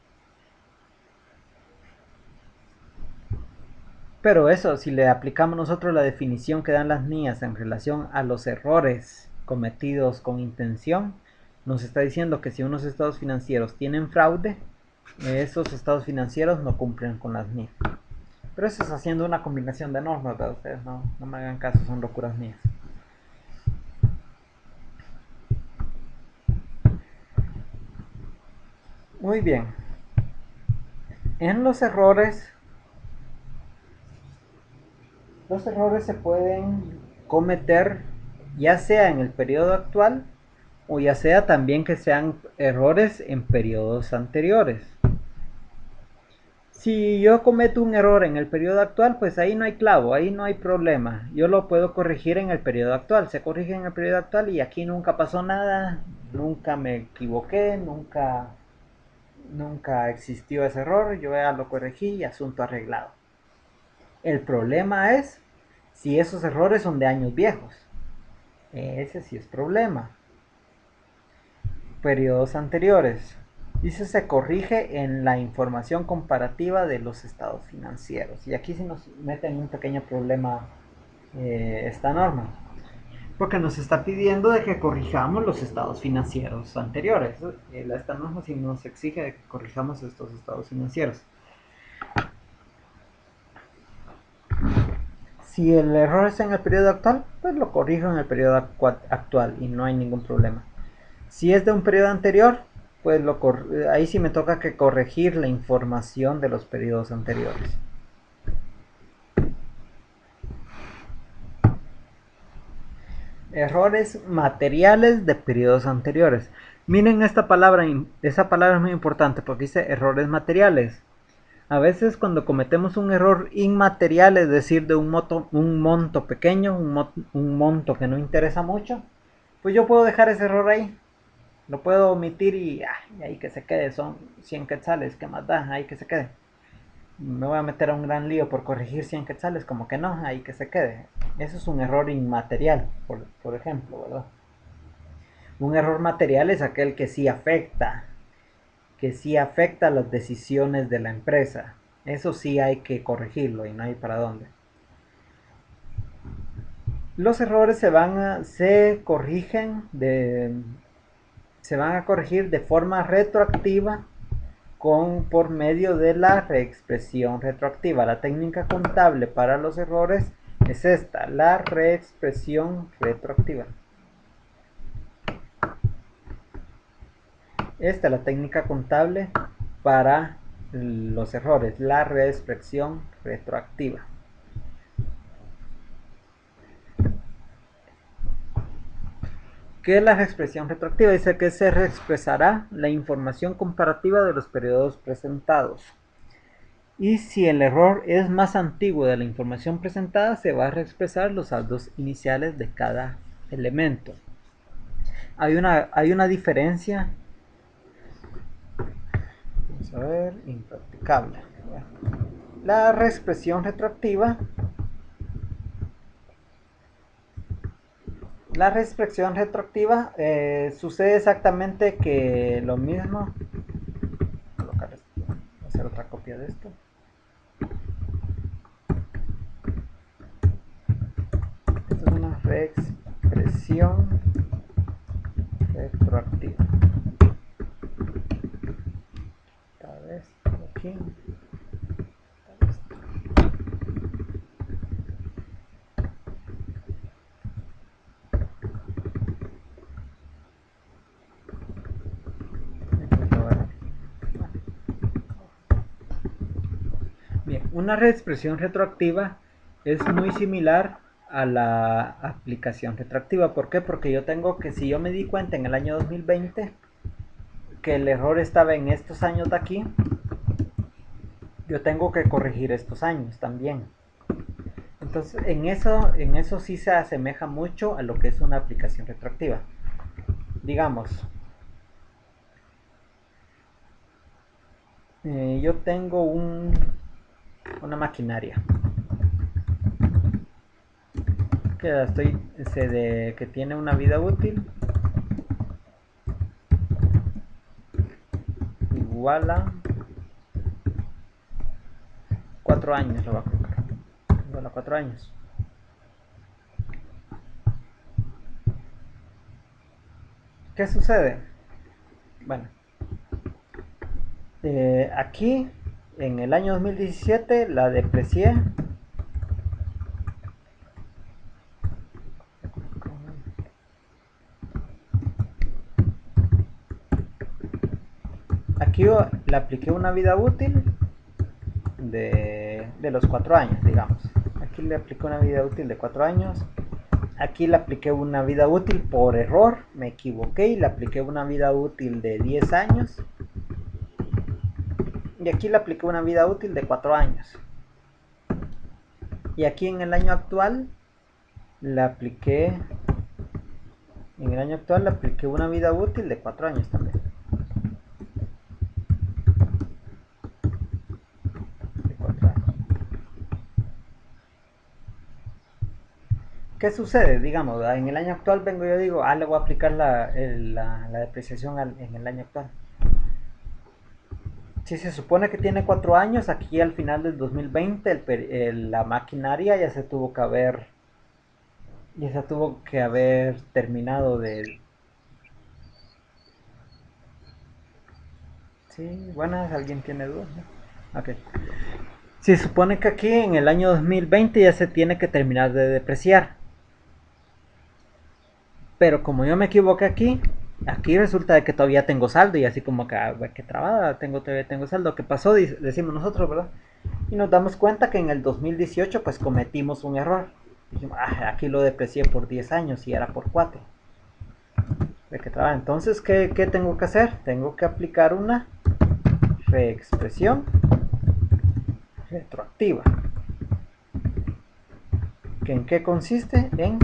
Pero eso, si le aplicamos nosotros la definición que dan las NIAS en relación a los errores cometidos con intención, nos está diciendo que si unos estados financieros tienen fraude, esos estados financieros no cumplen con las NIF. Pero eso es haciendo una combinación de normas, ¿verdad? Ustedes no me hagan caso, son locuras mías. Muy bien. En los errores se pueden cometer ya sea en el periodo actual o ya sea también que sean errores en periodos anteriores. Si yo cometo un error en el periodo actual, pues ahí no hay clavo, ahí no hay problema. Yo lo puedo corregir en el periodo actual. Se corrige en el periodo actual y aquí nunca pasó nada, nunca me equivoqué, nunca existió ese error. Yo ya lo corregí y asunto arreglado. El problema es si esos errores son de años viejos. Ese sí es problema. Periodos anteriores. Dice se corrige en la información comparativa de los estados financieros. Y aquí sí nos mete en un pequeño problema esta norma. Porque nos está pidiendo de que corrijamos los estados financieros anteriores. Esta norma sí nos exige de que corrijamos estos estados financieros. Si el error es en el periodo actual, pues lo corrijo en el periodo actual y no hay ningún problema. Si es de un periodo anterior, pues ahí sí me toca que corregir la información de los periodos anteriores. Errores materiales de periodos anteriores. Miren esa palabra es muy importante porque dice errores materiales. A veces cuando cometemos un error inmaterial, es decir, de un monto pequeño, un monto que no interesa mucho, pues yo puedo dejar ese error ahí. Lo puedo omitir y ahí que se quede, son 100 quetzales, ¿qué más da? Ahí que se quede. Me voy a meter a un gran lío por corregir 100 quetzales, como que no, ahí que se quede. Eso es un error inmaterial, por ejemplo, ¿verdad? Un error material es aquel que sí afecta las decisiones de la empresa. Eso sí hay que corregirlo y no hay para dónde. Los errores se van a corregir de forma retroactiva por medio de la reexpresión retroactiva. La técnica contable para los errores es esta, la reexpresión retroactiva. Esta es la técnica contable para los errores, la reexpresión retroactiva. ¿Qué es la reexpresión retroactiva? Dice que se reexpresará la información comparativa de los periodos presentados. Y si el error es más antiguo de la información presentada, se va a reexpresar los saldos iniciales de cada elemento. Hay una diferencia. Vamos a ver, impracticable. La reexpresión retroactiva. Sucede exactamente que lo mismo. Voy a hacer otra copia de esto. Esto es una reexpresión retroactiva. Tal vez aquí. una reexpresión retroactiva es muy similar a la aplicación retroactiva. ¿Por qué? Porque yo tengo que, si yo me di cuenta en el año 2020 que el error estaba en estos años de aquí, yo tengo que corregir estos años también. Entonces, en eso sí se asemeja mucho a lo que es una aplicación retroactiva. Digamos, yo tengo una maquinaria que tiene una vida útil igual a 4 años, lo voy a colocar. Igual a 4 años. ¿Qué sucede? Bueno, aquí en el año 2017 la deprecié. Aquí le apliqué una vida útil de los 4 años, digamos. Aquí le apliqué una vida útil de 4 años. Aquí le apliqué una vida útil por error, me equivoqué y le apliqué una vida útil de 10 años. Y aquí le apliqué una vida útil de 4 años. Y aquí en el año actual le apliqué una vida útil de 4 años también. De 4 años. ¿Qué sucede? Digamos, en el año actual vengo yo y digo, le voy a aplicar la depreciación en el año actual. Si se supone que tiene 4 años, aquí al final del 2020 la maquinaria ya se tuvo que haber terminado de... Sí, buenas, ¿alguien tiene dudas? ¿No? Ok. Se supone que aquí en el año 2020 ya se tiene que terminar de depreciar. Pero como yo me equivoqué aquí resulta de que todavía tengo saldo y así como que, qué trabada, todavía tengo saldo. ¿Qué pasó? Decimos nosotros, ¿verdad? Y nos damos cuenta que en el 2018 pues cometimos un error. Dijimos, aquí lo deprecié por 10 años y era por 4. ¿De qué trabada? Entonces, ¿qué tengo que hacer? Tengo que aplicar una reexpresión retroactiva. ¿En qué consiste? En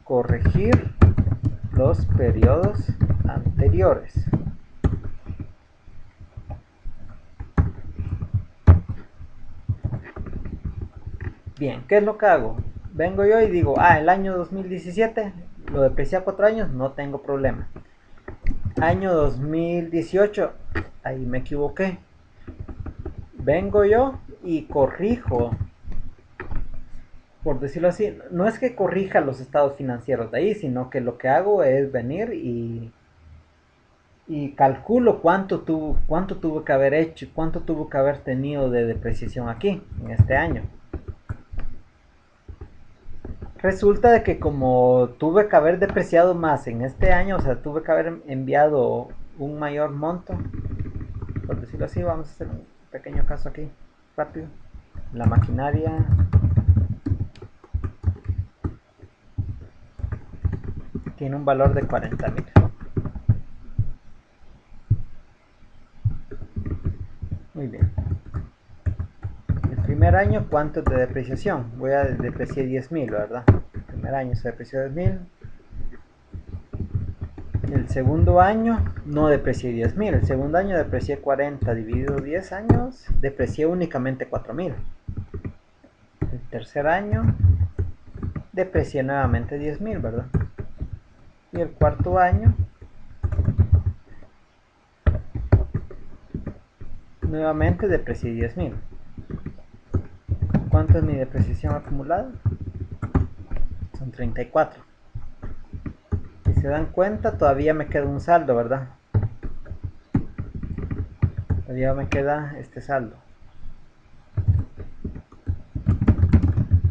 corregir los periodos anteriores. Bien, ¿qué es lo que hago? Vengo yo y digo, el año 2017 lo deprecié a 4 años, no tengo problema. Año 2018, ahí me equivoqué. Vengo yo y corrijo, por decirlo así, no es que corrija los estados financieros de ahí, sino que lo que hago es venir y calculo cuánto tuvo que haber hecho, cuánto tuvo que haber tenido de depreciación aquí, en este año. Resulta de que como tuve que haber depreciado más en este año, o sea, tuve que haber enviado un mayor monto, por decirlo así, vamos a hacer un pequeño caso aquí, rápido. La maquinaria tiene un valor de 40,000. Muy bien. El primer año, ¿cuánto es de depreciación? Voy a depreciar 10,000, ¿verdad? El primer año se depreció 10,000. El segundo año no deprecié 10,000. El segundo año deprecié 40 dividido 10 años. Deprecié únicamente 4,000. El tercer año deprecié nuevamente 10,000, ¿verdad? Y el cuarto año nuevamente deprecié 10,000. ¿Cuánto es mi depreciación acumulada? Son 34. Si se dan cuenta, todavía me queda un saldo, ¿verdad? Todavía me queda este saldo.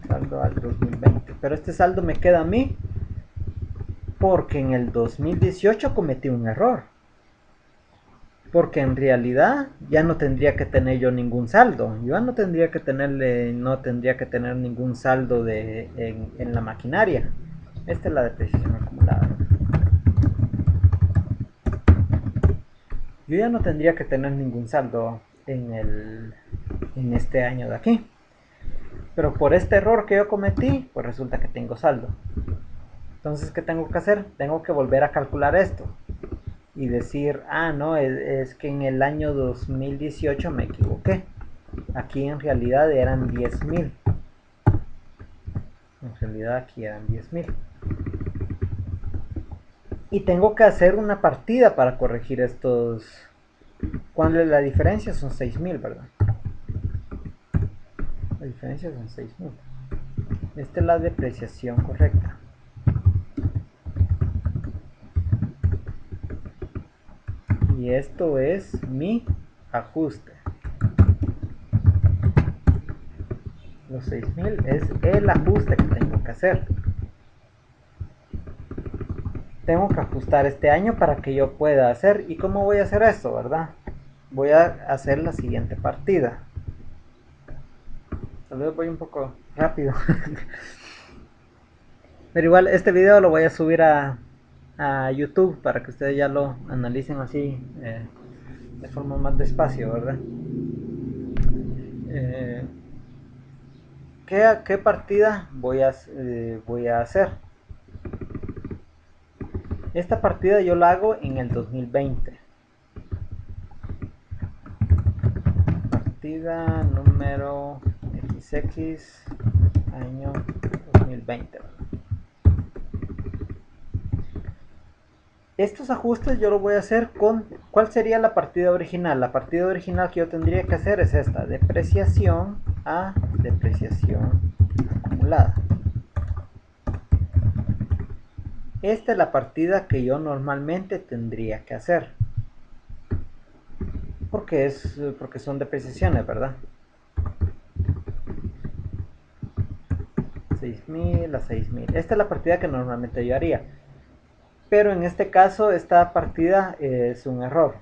Saldo al 2020. Pero este saldo me queda a mí porque en el 2018 cometí un error. porque en realidad ya no tendría que tener yo ningún saldo. Yo no tendría que tener ningún saldo en la maquinaria. Esta es la depreciación acumulada. Yo ya no tendría que tener ningún saldo en este año de aquí. Pero por este error que yo cometí, pues resulta que tengo saldo. Entonces, ¿qué tengo que hacer? Tengo que volver a calcular esto y decir, ah, no, es que en el año 2018 me equivoqué. Aquí en realidad eran 10.000. En realidad aquí eran 10.000. Y tengo que hacer una partida para corregir estos. ¿Cuál es la diferencia? Son 6.000, ¿verdad? La diferencia son 6.000. Esta es la depreciación correcta. Y esto es mi ajuste. Los 6.000 es el ajuste que tengo que hacer. Tengo que ajustar este año para que yo pueda hacer. ¿Y cómo voy a hacer esto, verdad? Voy a hacer la siguiente partida. Tal vez voy un poco rápido. Pero igual este video lo voy a subir a YouTube para que ustedes ya lo analicen así de forma más despacio, ¿verdad? Eh, ¿qué partida voy a hacer? Esta partida yo la hago en el 2020. Partida número XX año 2020. Estos ajustes yo lo voy a hacer con. ¿Cuál sería la partida original? La partida original que yo tendría que hacer es esta: depreciación a depreciación acumulada. Esta es la partida que yo normalmente tendría que hacer. Porque son depreciaciones, ¿verdad? 6.000 a 6.000. Esta es la partida que normalmente yo haría. Pero en este caso, esta partida es un error.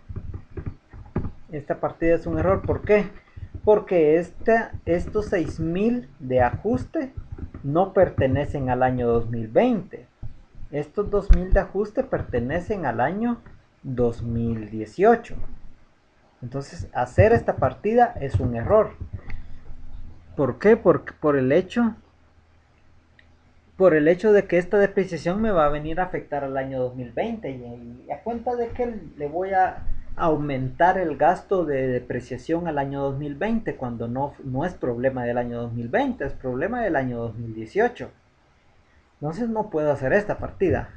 Esta partida es un error. ¿Por qué? Porque estos 6.000 de ajuste no pertenecen al año 2020. Estos 2.000 de ajuste pertenecen al año 2018. Entonces, hacer esta partida es un error. ¿Por qué? Por el hecho de que esta depreciación me va a venir a afectar al año 2020 y a cuenta de que le voy a aumentar el gasto de depreciación al año 2020 cuando no es problema del año 2020, es problema del año 2018. Entonces no puedo hacer esta partida.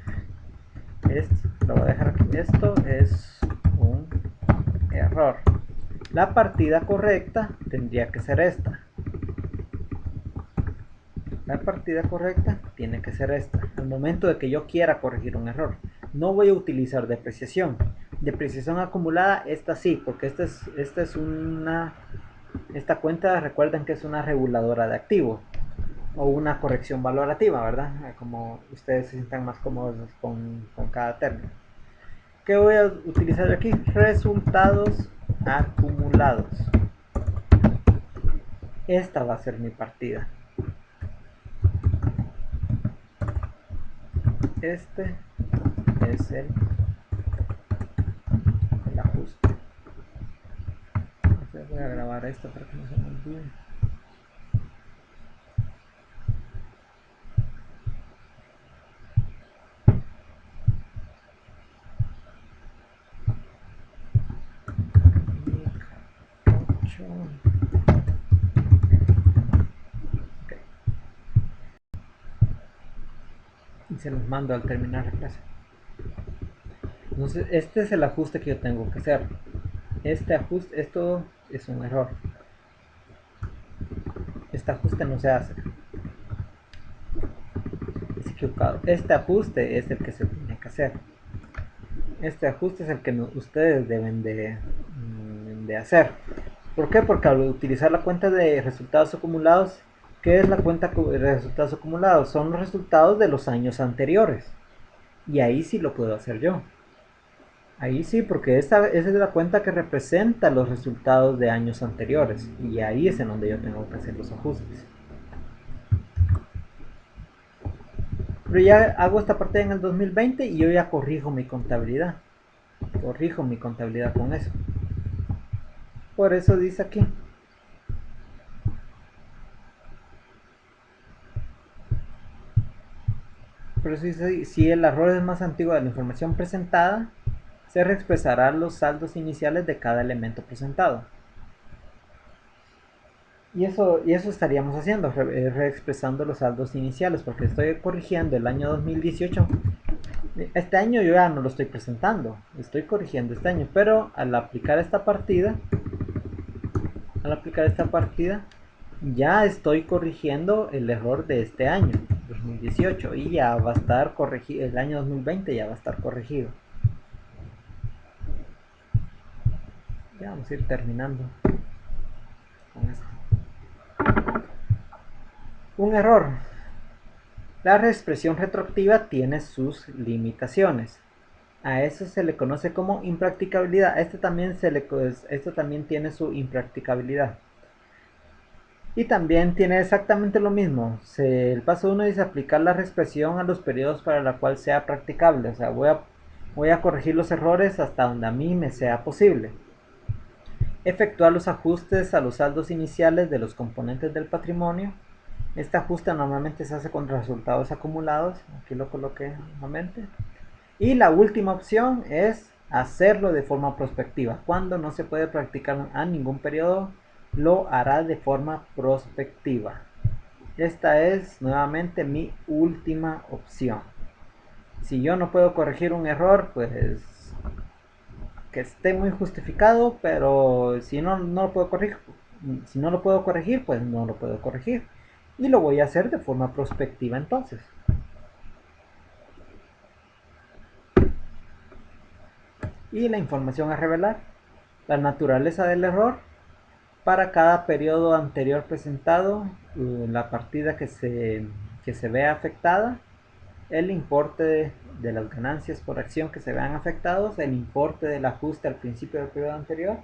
Lo voy a dejar aquí. Esto es un error. La partida correcta tendría que ser esta. La partida correcta tiene que ser esta. Al momento de que yo quiera corregir un error, no voy a utilizar depreciación. Depreciación acumulada, esta sí, porque esta cuenta, recuerden que es una reguladora de activos o una corrección valorativa, ¿verdad? Como ustedes se sientan más cómodos con cada término. ¿Qué voy a utilizar aquí? Resultados acumulados. Esta va a ser mi partida. Este es el ajuste. Entonces voy a grabar esto para que no se me olvide. Okay. Y se los mando al terminar la clase. Entonces este es el ajuste que yo tengo que hacer. Esto es un error. Este ajuste no se hace. Es equivocado. Este ajuste es el que se tiene que hacer. Este ajuste es el que ustedes deben de hacer. ¿Por qué? Porque al utilizar la cuenta de resultados acumulados, ¿qué es la cuenta de resultados acumulados? Son los resultados de los años anteriores. Y ahí sí lo puedo hacer yo. Ahí sí, porque esa es la cuenta que representa los resultados de años anteriores. Y ahí es en donde yo tengo que hacer los ajustes. Pero ya hago esta parte en el 2020 y yo ya corrijo mi contabilidad. Corrijo mi contabilidad con eso. Por eso dice aquí. Pero si el error es más antiguo de la información presentada, se reexpresarán los saldos iniciales de cada elemento presentado. Y eso estaríamos haciendo, reexpresando los saldos iniciales, porque estoy corrigiendo el año 2018. Este año yo ya no lo estoy presentando, estoy corrigiendo este año, pero al aplicar esta partida, ya estoy corrigiendo el error de este año, 2018, y ya va a estar corregido, el año 2020 ya va a estar corregido. Ya vamos a ir terminando con esto. Un error. La reexpresión retroactiva tiene sus limitaciones. A eso se le conoce como impracticabilidad. Esto también tiene su impracticabilidad. Y también tiene exactamente lo mismo. El paso 1 dice aplicar la reexpresión a los periodos para la cual sea practicable. O sea, voy a corregir los errores hasta donde a mí me sea posible. Efectuar los ajustes a los saldos iniciales de los componentes del patrimonio. Este ajuste normalmente se hace con resultados acumulados. Aquí lo coloqué nuevamente. Y la última opción es hacerlo de forma prospectiva. Cuando no se puede practicar a ningún periodo, lo hará de forma prospectiva. Esta es nuevamente mi última opción. Si yo no puedo corregir un error, pues que esté muy justificado, pero si no lo puedo corregir, pues no lo puedo corregir. Y lo voy a hacer de forma prospectiva entonces. Y la información a revelar. La naturaleza del error. Para cada periodo anterior presentado, la partida que se vea afectada, el importe de las ganancias por acción que se vean afectados, el importe del ajuste al principio del periodo anterior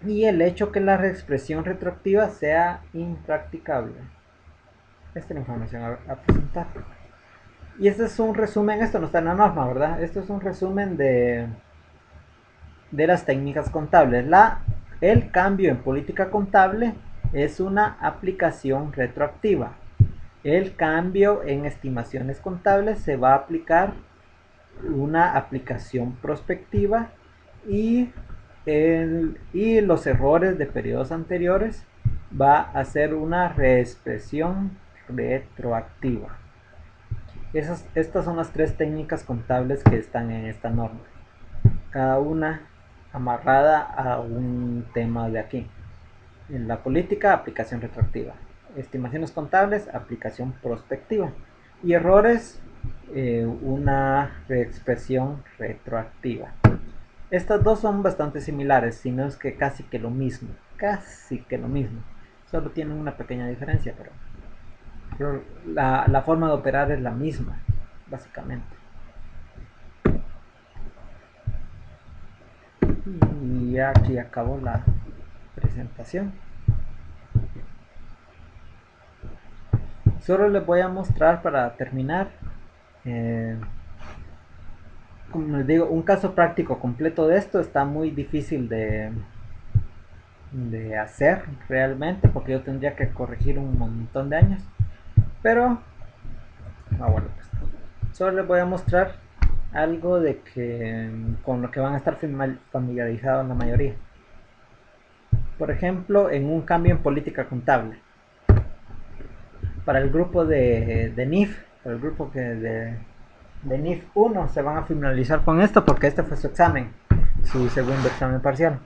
y el hecho que la reexpresión retroactiva sea impracticable. Esta es la información a presentar. Y este es un resumen, esto no está en la norma, ¿verdad? Esto es un resumen de las técnicas contables. El cambio en política contable es una aplicación retroactiva. El cambio en estimaciones contables se va a aplicar una aplicación prospectiva y los errores de periodos anteriores va a ser una reexpresión retroactiva. Estas son las tres técnicas contables que están en esta norma, cada una amarrada a un tema de aquí. En la política, aplicación retroactiva. Estimaciones contables, aplicación prospectiva. Y errores, una reexpresión retroactiva. Estas dos son bastante similares, si no es que casi que lo mismo. Casi que lo mismo. Solo tienen una pequeña diferencia, pero la forma de operar es la misma, básicamente. Y aquí acabó la presentación. Solo les voy a mostrar para terminar, como les digo, un caso práctico completo de esto está muy difícil de hacer realmente, porque yo tendría que corregir un montón de años. Pero, bueno, pues, solo les voy a mostrar algo de que con lo que van a estar familiarizados la mayoría. Por ejemplo, en un cambio en política contable. Para el grupo de NIF, para el grupo de NIF 1 se van a finalizar con esto porque este fue su examen, su segundo examen parcial.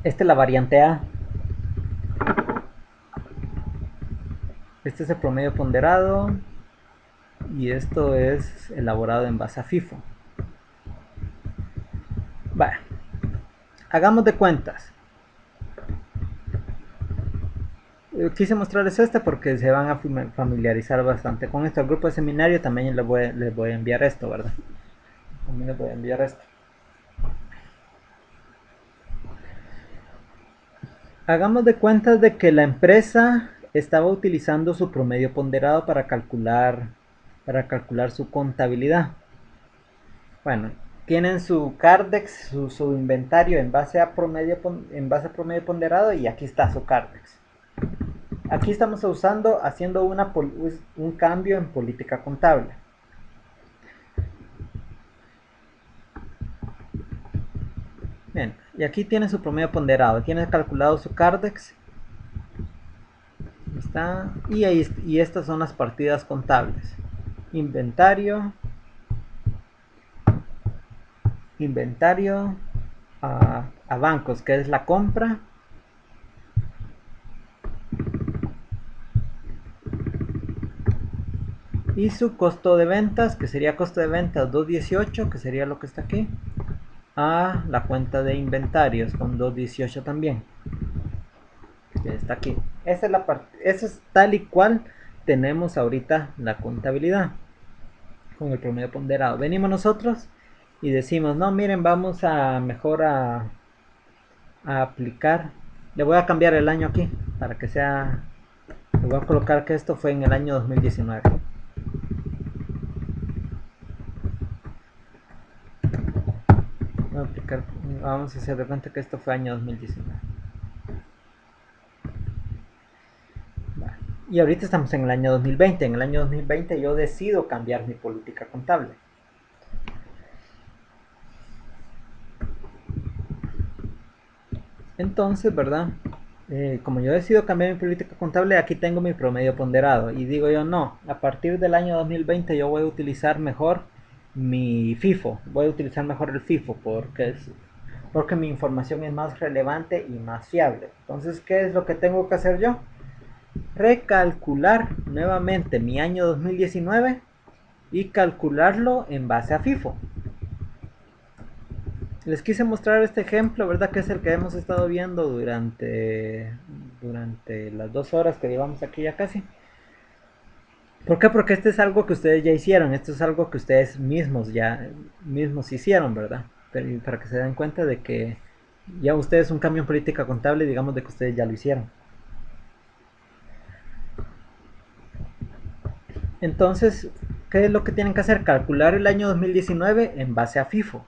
Esta es la variante A. Este es el promedio ponderado y esto es elaborado en base a FIFO. Vale, hagamos de cuentas. Quise mostrarles este porque se van a familiarizar bastante con esto. Al grupo de seminario también les voy a enviar esto, ¿verdad? También les voy a enviar esto. Hagamos de cuenta de que la empresa estaba utilizando su promedio ponderado para calcular su contabilidad. Bueno, tienen su Cardex, su inventario en base a promedio ponderado, y aquí está su Cardex. Aquí estamos haciendo un cambio en política contable. Bien, y aquí tiene su promedio ponderado, tiene calculado su Cardex. Está, y estas son las partidas contables. Inventario, a bancos, que es la compra. Y su costo de ventas, que sería costo de ventas 218, que sería lo que está aquí, a la cuenta de inventarios con 218 también, que está aquí. Esa es tal y cual tenemos ahorita la contabilidad con el promedio ponderado. Venimos nosotros y decimos, no, miren, vamos a mejor a aplicar. Le voy a cambiar el año aquí para que sea. Le voy a colocar que esto fue en el año 2019. Vamos a hacer de cuenta que esto fue año 2019. Vale. Y ahorita estamos en el año 2020. En el año 2020 yo decido cambiar mi política contable. Entonces, ¿verdad? Como yo decido cambiar mi política contable, aquí tengo mi promedio ponderado. Y digo yo, no, a partir del año 2020 yo voy a utilizar mejor mi FIFO. Voy a utilizar mejor el FIFO porque mi información es más relevante y más fiable. Entonces, ¿qué es lo que tengo que hacer yo? Recalcular nuevamente mi año 2019 y calcularlo en base a FIFO. Les quise mostrar este ejemplo, ¿verdad? Que es el que hemos estado viendo durante las 2 horas que llevamos aquí ya casi. ¿Por qué? Porque este es algo que ustedes ya hicieron, esto es algo que ustedes mismos hicieron, ¿verdad? Pero para que se den cuenta de que ya ustedes un cambio en política contable, digamos de que ustedes ya lo hicieron. Entonces, ¿qué es lo que tienen que hacer? Calcular el año 2019 en base a FIFO.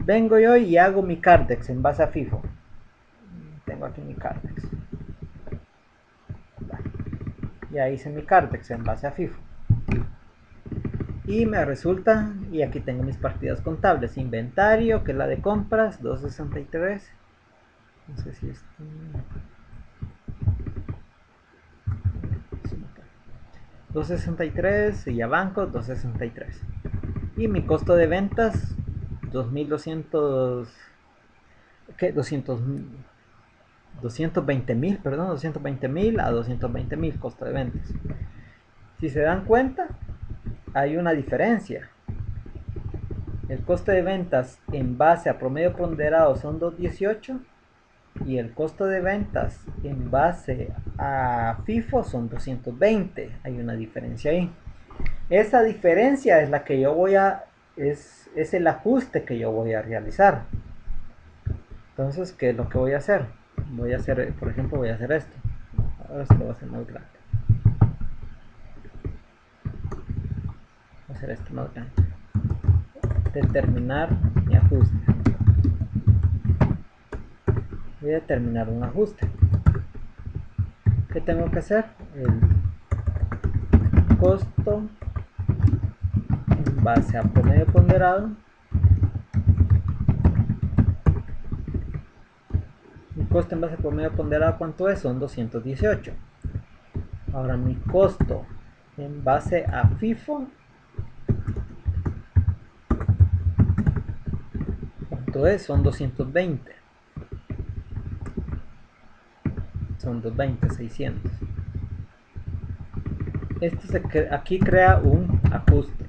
Vengo yo y hago mi Cardex en base a FIFO. Tengo aquí mi Cardex. Ya hice mi Cardex en base a FIFO. Y me resulta, y aquí tengo mis partidas contables. Inventario, que es la de compras, 263. No sé si es 263, y a bancos 263. Y mi costo de ventas 2200, ¿qué? 220,000, perdón, 220,000 a 220,000 costo de ventas. Si se dan cuenta, hay una diferencia. El costo de ventas en base a promedio ponderado son 218 y el costo de ventas en base a FIFO son 220. Hay una diferencia ahí. Esa diferencia es la que yo es el ajuste que yo voy a realizar. Entonces, ¿qué es lo que voy a hacer? Voy a hacer, por ejemplo, voy a hacer esto. Ahora se lo voy a hacer más grande. Voy a hacer esto más grande. Determinar mi ajuste. Voy a determinar un ajuste. ¿Qué tengo que hacer? El costo en base a promedio ponderado. Mi costo en base a promedio ponderado, ¿cuánto es? Son 218. Ahora mi costo en base a FIFO, ¿cuánto es? Son 220. Son 220, 600. Aquí crea un ajuste.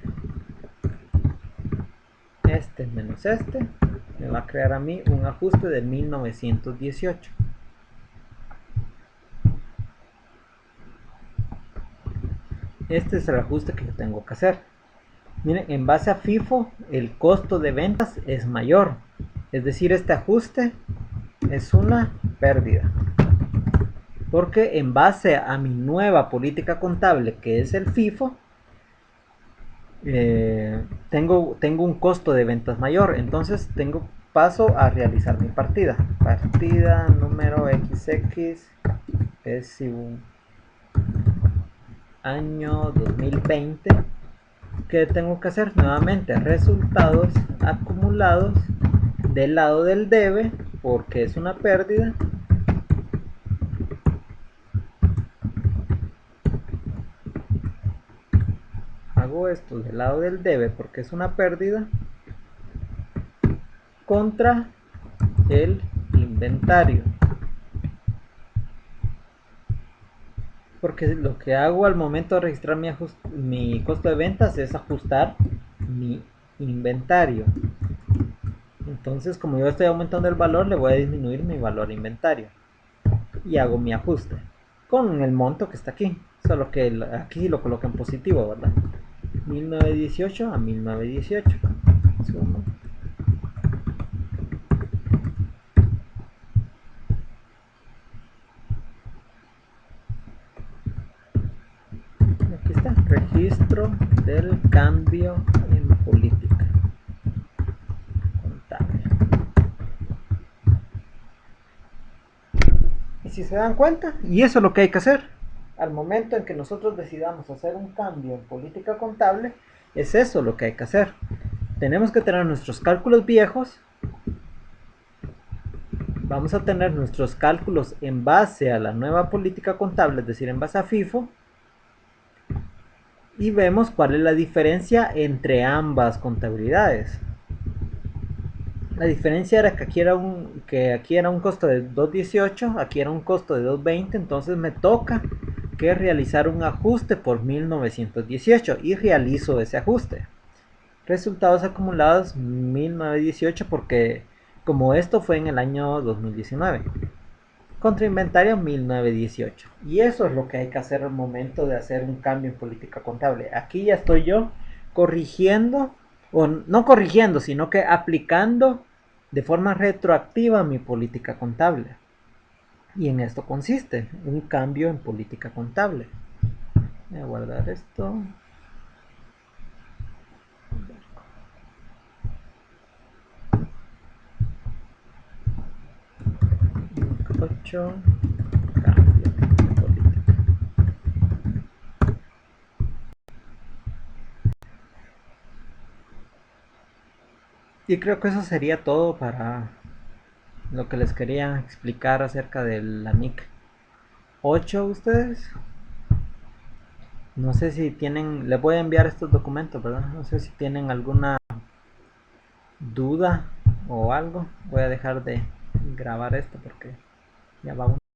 Este menos este me va a crear a mí un ajuste de 1918. Este es el ajuste que yo tengo que hacer. Miren, en base a FIFO, el costo de ventas es mayor. Es decir, este ajuste es una pérdida. Porque en base a mi nueva política contable, que es el FIFO, tengo un costo de ventas mayor. Entonces paso a realizar mi partida. Partida número XX es un año 2020. ¿Qué tengo que hacer? Nuevamente, resultados acumulados del lado del debe, porque es una pérdida. Hago esto del lado del debe porque es una pérdida contra el inventario. Porque lo que hago al momento de registrar mi costo de ventas es ajustar mi inventario. Entonces, como yo estoy aumentando el valor, le voy a disminuir mi valor inventario. Y hago mi ajuste con el monto que está aquí. Solo que aquí lo coloco en positivo, ¿verdad? 1918 a 1918. Sumo. Aquí está, registro del cambio en política contable. Y si se dan cuenta, y eso es lo que hay que hacer, al momento en que nosotros decidamos hacer un cambio en política contable, es eso lo que hay que hacer. Tenemos que tener nuestros cálculos viejos, vamos a tener nuestros cálculos en base a la nueva política contable, es decir, en base a FIFO, y vemos cuál es la diferencia entre ambas contabilidades. La diferencia era que aquí era un costo de 2.18, aquí era un costo de 2.20, entonces me toca que realizar un ajuste por 1918 y realizo ese ajuste. Resultados acumulados 1918 porque como esto fue en el año 2019. Contra inventario 1918. Y eso es lo que hay que hacer al momento de hacer un cambio en política contable. Aquí ya estoy yo corrigiendo, o no corrigiendo, sino que aplicando de forma retroactiva mi política contable. Y en esto consiste un cambio en política contable. Voy a guardar esto. 8. Cambio en política. Y creo que eso sería todo para lo que les quería explicar acerca de la NIC 8 ustedes. No sé si tienen, les voy a enviar estos documentos, ¿verdad? No sé si tienen alguna duda o algo. Voy a dejar de grabar esto porque ya va